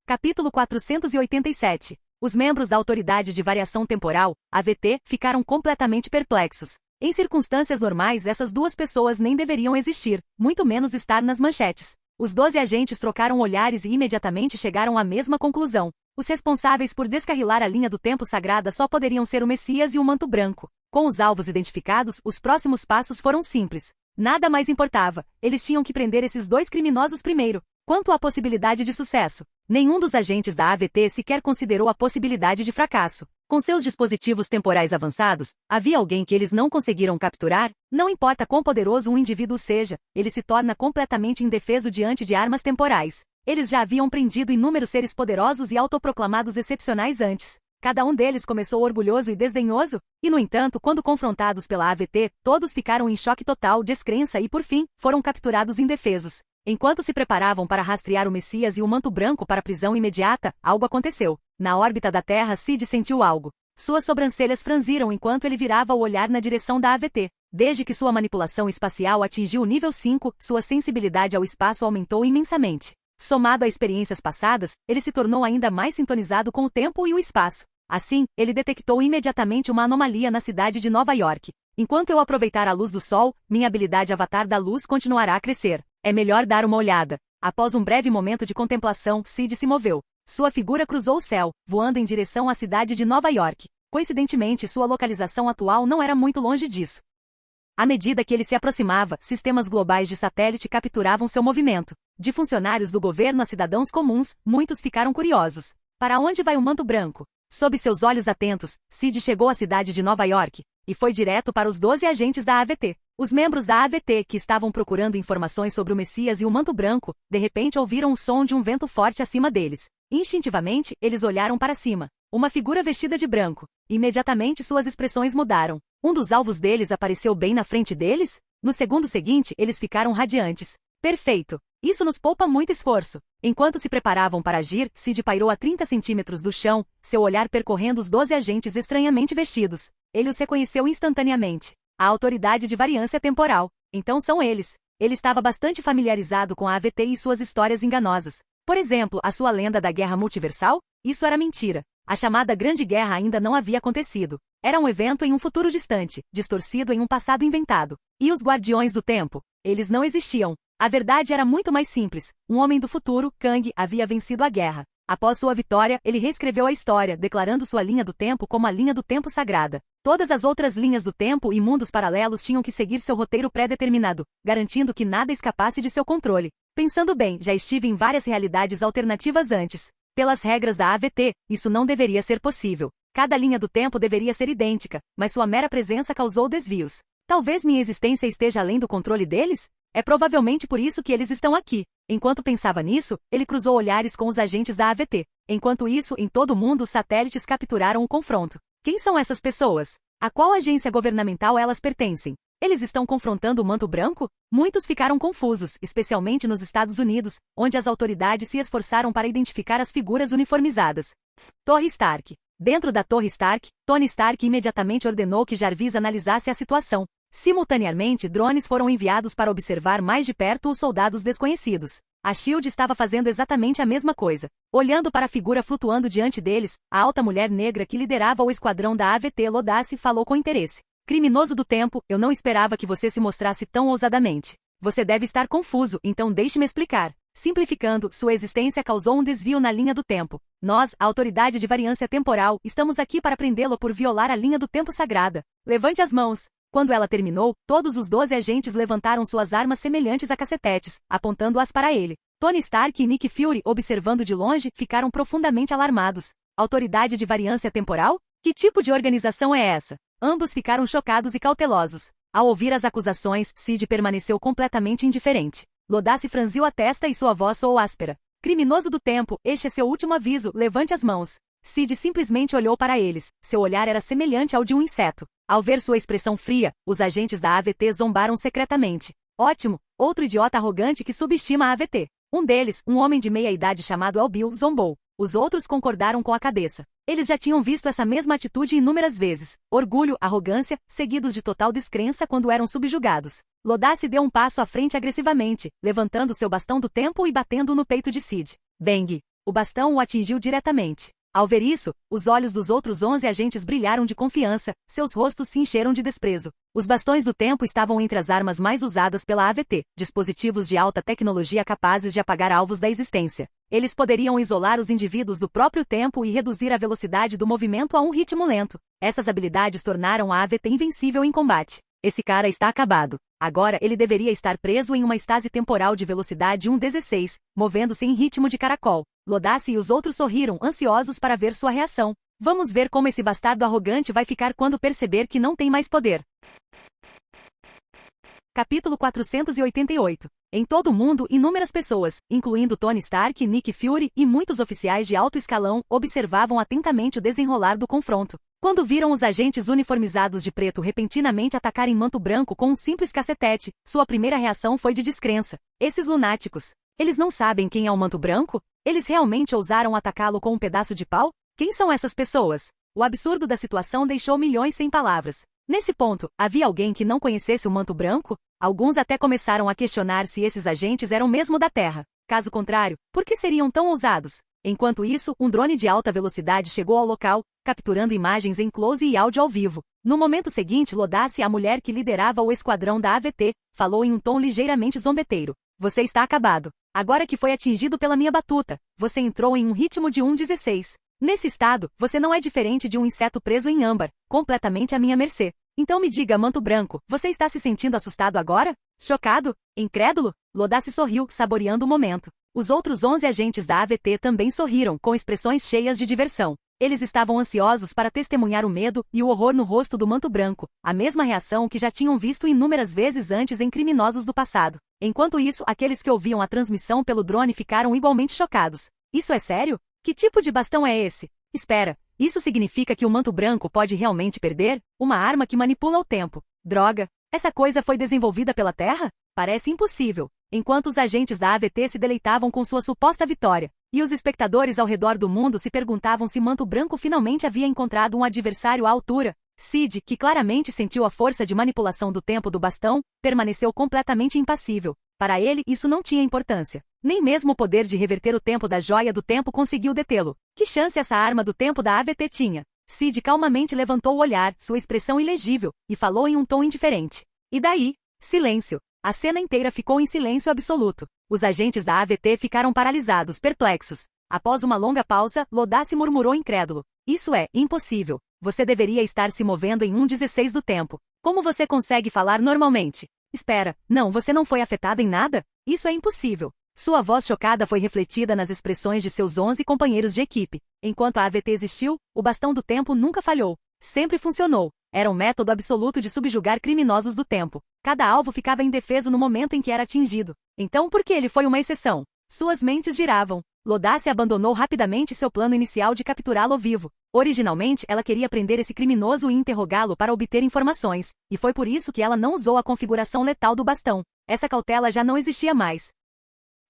Capítulo 487. Os membros da Autoridade de Variação Temporal, AVT, ficaram completamente perplexos. Em circunstâncias normais, essas 2 pessoas nem deveriam existir, muito menos estar nas manchetes. Os 12 agentes trocaram olhares e imediatamente chegaram à mesma conclusão. Os responsáveis por descarrilar a linha do tempo sagrada só poderiam ser o Messias e o Manto Branco. Com os alvos identificados, os próximos passos foram simples. Nada mais importava, eles tinham que prender esses 2 criminosos primeiro. Quanto à possibilidade de sucesso, nenhum dos agentes da AVT sequer considerou a possibilidade de fracasso. Com seus dispositivos temporais avançados, havia alguém que eles não conseguiram capturar? Não importa quão poderoso um indivíduo seja, ele se torna completamente indefeso diante de armas temporais. Eles já haviam prendido inúmeros seres poderosos e autoproclamados excepcionais antes. Cada um deles começou orgulhoso e desdenhoso, e no entanto, quando confrontados pela AVT, todos ficaram em choque total, descrença e, por fim, foram capturados indefesos. Enquanto se preparavam para rastrear o Messias e o Manto Branco para a prisão imediata, algo aconteceu. Na órbita da Terra, Sid sentiu algo. Suas sobrancelhas franziram enquanto ele virava o olhar na direção da AVT. Desde que sua manipulação espacial atingiu o nível 5, sua sensibilidade ao espaço aumentou imensamente. Somado a experiências passadas, ele se tornou ainda mais sintonizado com o tempo e o espaço. Assim, ele detectou imediatamente uma anomalia na cidade de Nova York. Enquanto eu aproveitar a luz do sol, minha habilidade Avatar da Luz continuará a crescer. É melhor dar uma olhada. Após um breve momento de contemplação, Sid se moveu. Sua figura cruzou o céu, voando em direção à cidade de Nova York. Coincidentemente, sua localização atual não era muito longe disso. À medida que ele se aproximava, sistemas globais de satélite capturavam seu movimento. De funcionários do governo a cidadãos comuns, muitos ficaram curiosos. Para onde vai o Manto Branco? Sob seus olhos atentos, Sid chegou à cidade de Nova York e foi direto para os 12 agentes da AVT. Os membros da AVT, que estavam procurando informações sobre o Messias e o Manto Branco, de repente ouviram o som de um vento forte acima deles. Instintivamente, eles olharam para cima. Uma figura vestida de branco. Imediatamente suas expressões mudaram. Um dos alvos deles apareceu bem na frente deles? No segundo seguinte, eles ficaram radiantes. Perfeito! Isso nos poupa muito esforço. Enquanto se preparavam para agir, Sid pairou a 30 centímetros do chão, seu olhar percorrendo os 12 agentes estranhamente vestidos. Ele os reconheceu instantaneamente. A Autoridade de Variância Temporal. Então são eles. Ele estava bastante familiarizado com a AVT e suas histórias enganosas. Por exemplo, a sua lenda da guerra multiversal? Isso era mentira. A chamada Grande Guerra ainda não havia acontecido. Era um evento em um futuro distante, distorcido em um passado inventado. E os Guardiões do Tempo? Eles não existiam. A verdade era muito mais simples. Um homem do futuro, Kang, havia vencido a guerra. Após sua vitória, ele reescreveu a história, declarando sua linha do tempo como a linha do tempo sagrada. Todas as outras linhas do tempo e mundos paralelos tinham que seguir seu roteiro pré-determinado, garantindo que nada escapasse de seu controle. Pensando bem, já estive em várias realidades alternativas antes. Pelas regras da AVT, isso não deveria ser possível. Cada linha do tempo deveria ser idêntica, mas sua mera presença causou desvios. Talvez minha existência esteja além do controle deles? É provavelmente por isso que eles estão aqui. Enquanto pensava nisso, ele cruzou olhares com os agentes da AVT. Enquanto isso, em todo o mundo os satélites capturaram o confronto. Quem são essas pessoas? A qual agência governamental elas pertencem? Eles estão confrontando o Manto Branco? Muitos ficaram confusos, especialmente nos Estados Unidos, onde as autoridades se esforçaram para identificar as figuras uniformizadas. Torre Stark. Dentro da Torre Stark, Tony Stark imediatamente ordenou que Jarvis analisasse a situação. Simultaneamente, drones foram enviados para observar mais de perto os soldados desconhecidos. A SHIELD estava fazendo exatamente a mesma coisa. Olhando para a figura flutuando diante deles, a alta mulher negra que liderava o esquadrão da AVT Lodasse falou com interesse. Criminoso do tempo, eu não esperava que você se mostrasse tão ousadamente. Você deve estar confuso, então deixe-me explicar. Simplificando, sua existência causou um desvio na linha do tempo. Nós, a Autoridade de Variância Temporal, estamos aqui para prendê-lo por violar a linha do tempo sagrada. Levante as mãos. Quando ela terminou, todos os 12 agentes levantaram suas armas semelhantes a cacetetes, apontando-as para ele. Tony Stark e Nick Fury, observando de longe, ficaram profundamente alarmados. Autoridade de Variância Temporal? Que tipo de organização é essa? Ambos ficaram chocados e cautelosos. Ao ouvir as acusações, Sid permaneceu completamente indiferente. Lodasse franziu a testa e sua voz soou áspera. Criminoso do tempo, este é seu último aviso, levante as mãos. Sid simplesmente olhou para eles. Seu olhar era semelhante ao de um inseto. Ao ver sua expressão fria, os agentes da AVT zombaram secretamente. Ótimo, outro idiota arrogante que subestima a AVT. Um deles, um homem de meia-idade chamado Albil, zombou. Os outros concordaram com a cabeça. Eles já tinham visto essa mesma atitude inúmeras vezes. Orgulho, arrogância, seguidos de total descrença quando eram subjugados. Lodasse deu um passo à frente agressivamente, levantando seu bastão do tempo e batendo no peito de Sid. Bang! O bastão o atingiu diretamente. Ao ver isso, os olhos dos outros 11 agentes brilharam de confiança, seus rostos se encheram de desprezo. Os bastões do tempo estavam entre as armas mais usadas pela AVT, dispositivos de alta tecnologia capazes de apagar alvos da existência. Eles poderiam isolar os indivíduos do próprio tempo e reduzir a velocidade do movimento a um ritmo lento. Essas habilidades tornaram a AVT invencível em combate. Esse cara está acabado. Agora ele deveria estar preso em uma estase temporal de velocidade 1,16, movendo-se em ritmo de caracol. Lodasse e os outros sorriram, ansiosos para ver sua reação. Vamos ver como esse bastardo arrogante vai ficar quando perceber que não tem mais poder. Capítulo 488. Em todo o mundo, inúmeras pessoas, incluindo Tony Stark, Nick Fury e muitos oficiais de alto escalão, observavam atentamente o desenrolar do confronto. Quando viram os agentes uniformizados de preto repentinamente atacarem Manto Branco com um simples cacetete, sua primeira reação foi de descrença. Esses lunáticos. Eles não sabem quem é o Manto Branco? Eles realmente ousaram atacá-lo com um pedaço de pau? Quem são essas pessoas? O absurdo da situação deixou milhões sem palavras. Nesse ponto, havia alguém que não conhecesse o Manto Branco? Alguns até começaram a questionar se esses agentes eram mesmo da Terra. Caso contrário, por que seriam tão ousados? Enquanto isso, um drone de alta velocidade chegou ao local, capturando imagens em close e áudio ao vivo. No momento seguinte, Lodasse, a mulher que liderava o esquadrão da AVT, falou em um tom ligeiramente zombeteiro. Você está acabado. Agora que foi atingido pela minha batuta, você entrou em um ritmo de 1,16. Nesse estado, você não é diferente de um inseto preso em âmbar, completamente à minha mercê. Então me diga, Manto Branco, você está se sentindo assustado agora? Chocado? Incrédulo? Lodasse sorriu, saboreando o momento. Os outros 11 agentes da AVT também sorriram, com expressões cheias de diversão. Eles estavam ansiosos para testemunhar o medo e o horror no rosto do Manto Branco, a mesma reação que já tinham visto inúmeras vezes antes em criminosos do passado. Enquanto isso, aqueles que ouviam a transmissão pelo drone ficaram igualmente chocados. Isso é sério? Que tipo de bastão é esse? Espera, isso significa que o Manto Branco pode realmente perder? Uma arma que manipula o tempo. Droga! Essa coisa foi desenvolvida pela Terra? Parece impossível. Enquanto os agentes da AVT se deleitavam com sua suposta vitória, e os espectadores ao redor do mundo se perguntavam se Manto Branco finalmente havia encontrado um adversário à altura, Sid, que claramente sentiu a força de manipulação do tempo do bastão, permaneceu completamente impassível. Para ele, isso não tinha importância. Nem mesmo o poder de reverter o tempo da joia do tempo conseguiu detê-lo. Que chance essa arma do tempo da AVT tinha? Sid calmamente levantou o olhar, sua expressão ilegível, e falou em um tom indiferente. E daí? Silêncio. A cena inteira ficou em silêncio absoluto. Os agentes da AVT ficaram paralisados, perplexos. Após uma longa pausa, Lodace murmurou incrédulo. Isso é impossível. Você deveria estar se movendo em 1/16 do tempo. Como você consegue falar normalmente? Espera, não, você não foi afetado em nada? Isso é impossível. Sua voz chocada foi refletida nas expressões de seus 11 companheiros de equipe. Enquanto a AVT existiu, o bastão do tempo nunca falhou. Sempre funcionou. Era um método absoluto de subjugar criminosos do tempo. Cada alvo ficava indefeso no momento em que era atingido. Então por que ele foi uma exceção? Suas mentes giravam. Lodace abandonou rapidamente seu plano inicial de capturá-lo vivo. Originalmente, ela queria prender esse criminoso e interrogá-lo para obter informações, e foi por isso que ela não usou a configuração letal do bastão. Essa cautela já não existia mais.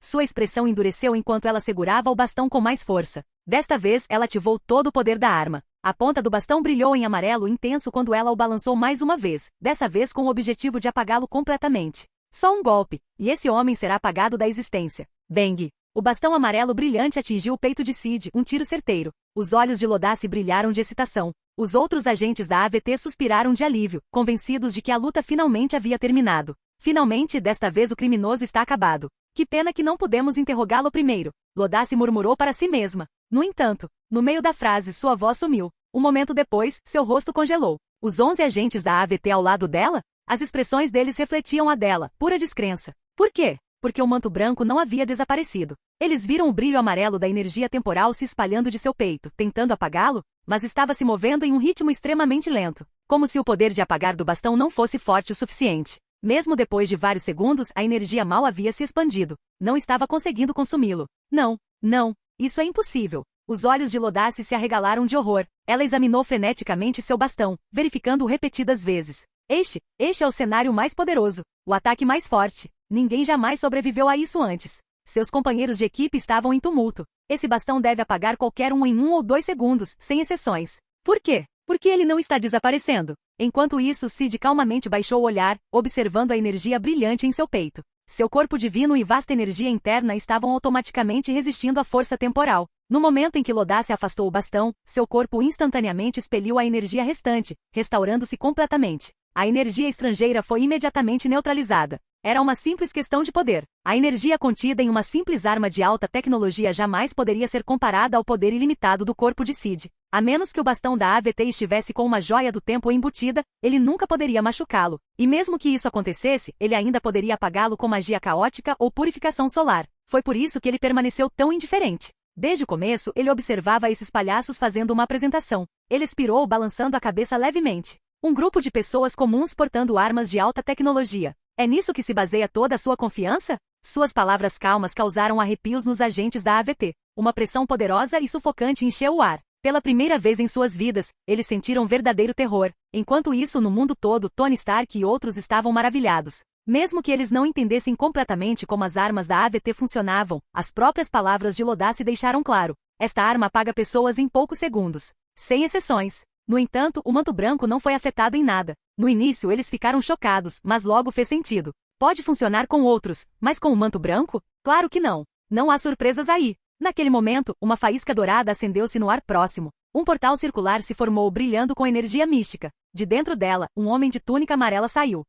Sua expressão endureceu enquanto ela segurava o bastão com mais força. Desta vez, ela ativou todo o poder da arma. A ponta do bastão brilhou em amarelo intenso quando ela o balançou mais uma vez, dessa vez com o objetivo de apagá-lo completamente. Só um golpe, e esse homem será apagado da existência. Bang! O bastão amarelo brilhante atingiu o peito de Sid, um tiro certeiro. Os olhos de Lodace brilharam de excitação. Os outros agentes da AVT suspiraram de alívio, convencidos de que a luta finalmente havia terminado. Finalmente, desta vez o criminoso está acabado. Que pena que não pudemos interrogá-lo primeiro. Lodace murmurou para si mesma. No entanto, no meio da frase, sua voz sumiu. Um momento depois, seu rosto congelou. Os 11 agentes da AVT ao lado dela? As expressões deles refletiam a dela, pura descrença. Por quê? Porque o manto branco não havia desaparecido. Eles viram o brilho amarelo da energia temporal se espalhando de seu peito, tentando apagá-lo, mas estava se movendo em um ritmo extremamente lento, como se o poder de apagar do bastão não fosse forte o suficiente. Mesmo depois de vários segundos, a energia mal havia se expandido. Não estava conseguindo consumi-lo. Não, isso é impossível. Os olhos de Lodace se arregalaram de horror. Ela examinou freneticamente seu bastão, verificando-o repetidas vezes. Este é o cenário mais poderoso, o ataque mais forte. Ninguém jamais sobreviveu a isso antes. Seus companheiros de equipe estavam em tumulto. Esse bastão deve apagar qualquer um em 1 ou 2 segundos, sem exceções. Por quê? Porque ele não está desaparecendo. Enquanto isso, Sid calmamente baixou o olhar, observando a energia brilhante em seu peito. Seu corpo divino e vasta energia interna estavam automaticamente resistindo à força temporal. No momento em que Lodace afastou o bastão, seu corpo instantaneamente expeliu a energia restante, restaurando-se completamente. A energia estrangeira foi imediatamente neutralizada. Era uma simples questão de poder. A energia contida em uma simples arma de alta tecnologia jamais poderia ser comparada ao poder ilimitado do corpo de Sid. A menos que o bastão da AVT estivesse com uma joia do tempo embutida, ele nunca poderia machucá-lo. E mesmo que isso acontecesse, ele ainda poderia apagá-lo com magia caótica ou purificação solar. Foi por isso que ele permaneceu tão indiferente. Desde o começo, ele observava esses palhaços fazendo uma apresentação. Ele expirou, balançando a cabeça levemente. Um grupo de pessoas comuns portando armas de alta tecnologia. É nisso que se baseia toda a sua confiança? Suas palavras calmas causaram arrepios nos agentes da AVT. Uma pressão poderosa e sufocante encheu o ar. Pela primeira vez em suas vidas, eles sentiram verdadeiro terror. Enquanto isso, no mundo todo, Tony Stark e outros estavam maravilhados. Mesmo que eles não entendessem completamente como as armas da AVT funcionavam, as próprias palavras de Lodace deixaram claro. Esta arma apaga pessoas em poucos segundos. Sem exceções. No entanto, o manto branco não foi afetado em nada. No início eles ficaram chocados, mas logo fez sentido. Pode funcionar com outros, mas com o manto branco? Claro que não. Não há surpresas aí. Naquele momento, uma faísca dourada acendeu-se no ar próximo. Um portal circular se formou brilhando com energia mística. De dentro dela, um homem de túnica amarela saiu.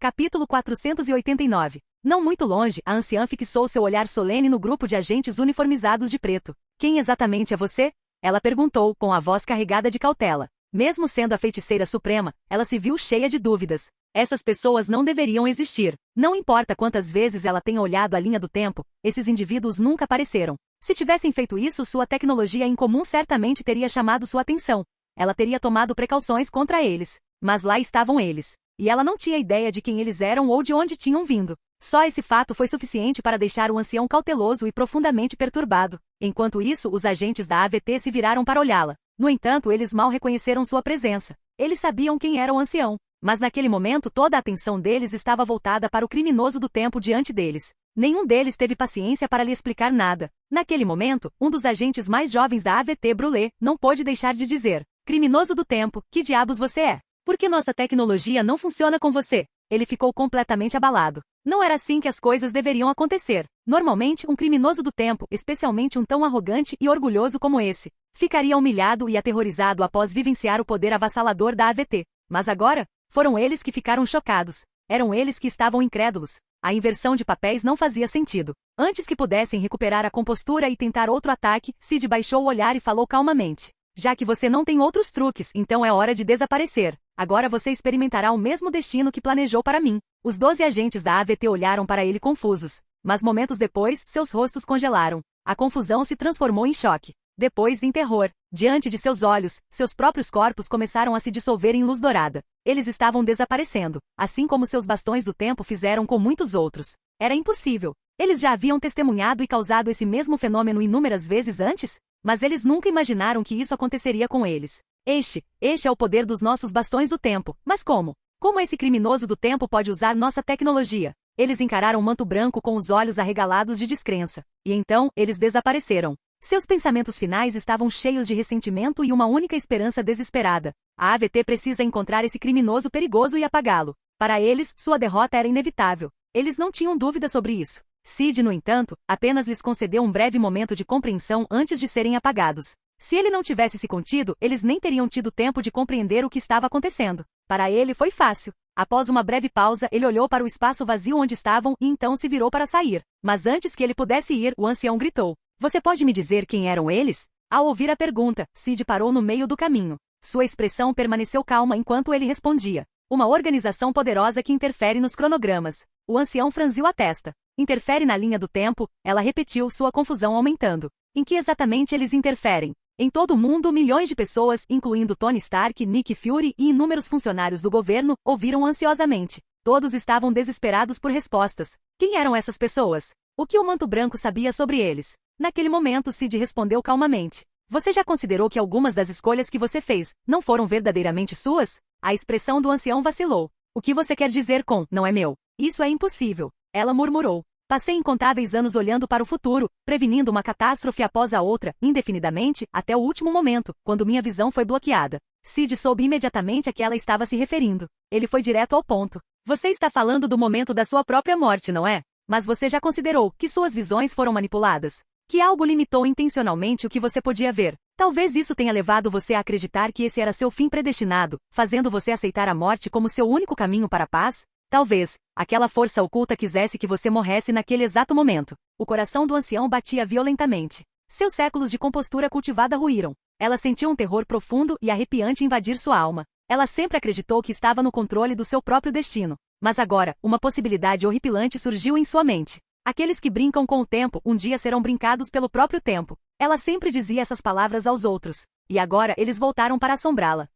Capítulo 489. Não muito longe, a anciã fixou seu olhar solene no grupo de agentes uniformizados de preto. Quem exatamente é você? Ela perguntou, com a voz carregada de cautela. Mesmo sendo a feiticeira suprema, ela se viu cheia de dúvidas. Essas pessoas não deveriam existir. Não importa quantas vezes ela tenha olhado a linha do tempo, esses indivíduos nunca apareceram. Se tivessem feito isso, sua tecnologia incomum certamente teria chamado sua atenção. Ela teria tomado precauções contra eles. Mas lá estavam eles. E ela não tinha ideia de quem eles eram ou de onde tinham vindo. Só esse fato foi suficiente para deixar o ancião cauteloso e profundamente perturbado. Enquanto isso, os agentes da AVT se viraram para olhá-la. No entanto, eles mal reconheceram sua presença. Eles sabiam quem era o ancião. Mas naquele momento toda a atenção deles estava voltada para o criminoso do tempo diante deles. Nenhum deles teve paciência para lhe explicar nada. Naquele momento, um dos agentes mais jovens da AVT Brulé não pôde deixar de dizer. Criminoso do tempo, que diabos você é? Por que nossa tecnologia não funciona com você? Ele ficou completamente abalado. Não era assim que as coisas deveriam acontecer. Normalmente, um criminoso do tempo, especialmente um tão arrogante e orgulhoso como esse, ficaria humilhado e aterrorizado após vivenciar o poder avassalador da AVT. Mas agora, foram eles que ficaram chocados. Eram eles que estavam incrédulos. A inversão de papéis não fazia sentido. Antes que pudessem recuperar a compostura e tentar outro ataque, Sid baixou o olhar e falou calmamente. Já que você não tem outros truques, então é hora de desaparecer. Agora você experimentará o mesmo destino que planejou para mim. Os 12 agentes da AVT olharam para ele confusos. Mas momentos depois, seus rostos congelaram. A confusão se transformou em choque. Depois, em terror. Diante de seus olhos, seus próprios corpos começaram a se dissolver em luz dourada. Eles estavam desaparecendo, assim como seus bastões do tempo fizeram com muitos outros. Era impossível. Eles já haviam testemunhado e causado esse mesmo fenômeno inúmeras vezes antes? Mas eles nunca imaginaram que isso aconteceria com eles. Este é o poder dos nossos bastões do tempo. Mas como? Como esse criminoso do tempo pode usar nossa tecnologia? Eles encararam o manto branco com os olhos arregalados de descrença. E então, eles desapareceram. Seus pensamentos finais estavam cheios de ressentimento e uma única esperança desesperada. A AVT precisa encontrar esse criminoso perigoso e apagá-lo. Para eles, sua derrota era inevitável. Eles não tinham dúvida sobre isso. Sid, no entanto, apenas lhes concedeu um breve momento de compreensão antes de serem apagados. Se ele não tivesse se contido, eles nem teriam tido tempo de compreender o que estava acontecendo. Para ele foi fácil. Após uma breve pausa, ele olhou para o espaço vazio onde estavam e então se virou para sair. Mas antes que ele pudesse ir, o ancião gritou. Você pode me dizer quem eram eles? Ao ouvir a pergunta, Sid parou no meio do caminho. Sua expressão permaneceu calma enquanto ele respondia. Uma organização poderosa que interfere nos cronogramas. O ancião franziu a testa. Interfere na linha do tempo, ela repetiu, sua confusão aumentando. Em que exatamente eles interferem? Em todo o mundo, milhões de pessoas, incluindo Tony Stark, Nick Fury e inúmeros funcionários do governo, ouviram ansiosamente. Todos estavam desesperados por respostas. Quem eram essas pessoas? O que o Manto Branco sabia sobre eles? Naquele momento, Sid respondeu calmamente. Você já considerou que algumas das escolhas que você fez não foram verdadeiramente suas? A expressão do ancião vacilou. O que você quer dizer com, não é meu? Isso é impossível. Ela murmurou. Passei incontáveis anos olhando para o futuro, prevenindo uma catástrofe após a outra, indefinidamente, até o último momento, quando minha visão foi bloqueada. Sid soube imediatamente a que ela estava se referindo. Ele foi direto ao ponto. Você está falando do momento da sua própria morte, não é? Mas você já considerou que suas visões foram manipuladas? Que algo limitou intencionalmente o que você podia ver? Talvez isso tenha levado você a acreditar que esse era seu fim predestinado, fazendo você aceitar a morte como seu único caminho para a paz? Talvez, aquela força oculta quisesse que você morresse naquele exato momento. O coração do ancião batia violentamente. Seus séculos de compostura cultivada ruíram. Ela sentiu um terror profundo e arrepiante invadir sua alma. Ela sempre acreditou que estava no controle do seu próprio destino. Mas agora, uma possibilidade horripilante surgiu em sua mente. Aqueles que brincam com o tempo um dia serão brincados pelo próprio tempo. Ela sempre dizia essas palavras aos outros. E agora eles voltaram para assombrá-la.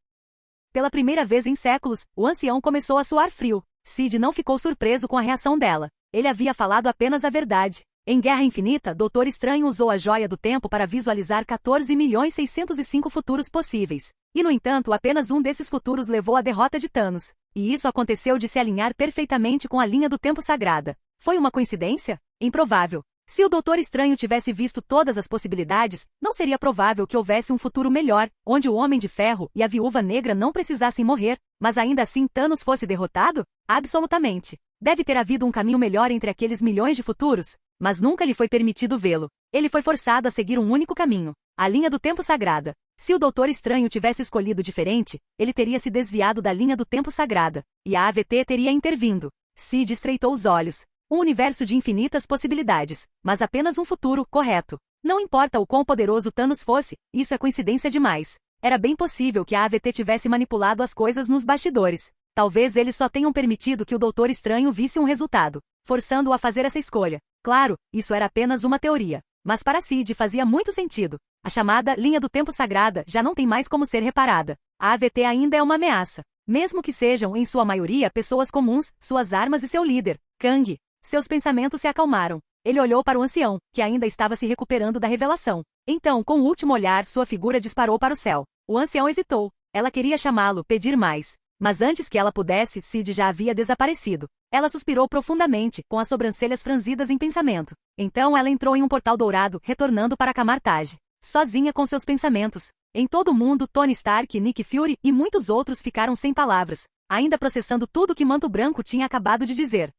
Pela primeira vez em séculos, o ancião começou a suar frio. Sid não ficou surpreso com a reação dela. Ele havia falado apenas a verdade. Em Guerra Infinita, Doutor Estranho usou a Joia do Tempo para visualizar 14.605 futuros possíveis. E, no entanto, apenas um desses futuros levou à derrota de Thanos. E isso aconteceu de se alinhar perfeitamente com a linha do tempo sagrada. Foi uma coincidência? Improvável. Se o Doutor Estranho tivesse visto todas as possibilidades, não seria provável que houvesse um futuro melhor, onde o Homem de Ferro e a Viúva Negra não precisassem morrer, mas ainda assim Thanos fosse derrotado? Absolutamente. Deve ter havido um caminho melhor entre aqueles milhões de futuros, mas nunca lhe foi permitido vê-lo. Ele foi forçado a seguir um único caminho, a linha do tempo sagrada. Se o Doutor Estranho tivesse escolhido diferente, ele teria se desviado da linha do tempo sagrada, e a AVT teria intervindo. Sid estreitou os olhos. Um universo de infinitas possibilidades, mas apenas um futuro correto. Não importa o quão poderoso Thanos fosse, isso é coincidência demais. Era bem possível que a AVT tivesse manipulado as coisas nos bastidores. Talvez eles só tenham permitido que o Doutor Estranho visse um resultado, forçando-o a fazer essa escolha. Claro, isso era apenas uma teoria. Mas para Sid fazia muito sentido. A chamada linha do tempo sagrada já não tem mais como ser reparada. A AVT ainda é uma ameaça. Mesmo que sejam, em sua maioria, pessoas comuns, suas armas e seu líder, Kang. Seus pensamentos se acalmaram. Ele olhou para o ancião, que ainda estava se recuperando da revelação. Então, com o último olhar, sua figura disparou para o céu. O ancião hesitou. Ela queria chamá-lo, pedir mais. Mas antes que ela pudesse, Sid já havia desaparecido. Ela suspirou profundamente, com as sobrancelhas franzidas em pensamento. Então ela entrou em um portal dourado, retornando para Kamar-Taj. Sozinha com seus pensamentos. Em todo o mundo, Tony Stark, Nick Fury e muitos outros ficaram sem palavras, ainda processando tudo que Manto Branco tinha acabado de dizer.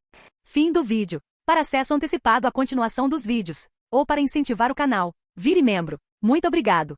Fim do vídeo. Para acesso antecipado à continuação dos vídeos, ou para incentivar o canal, vire membro. Muito obrigado.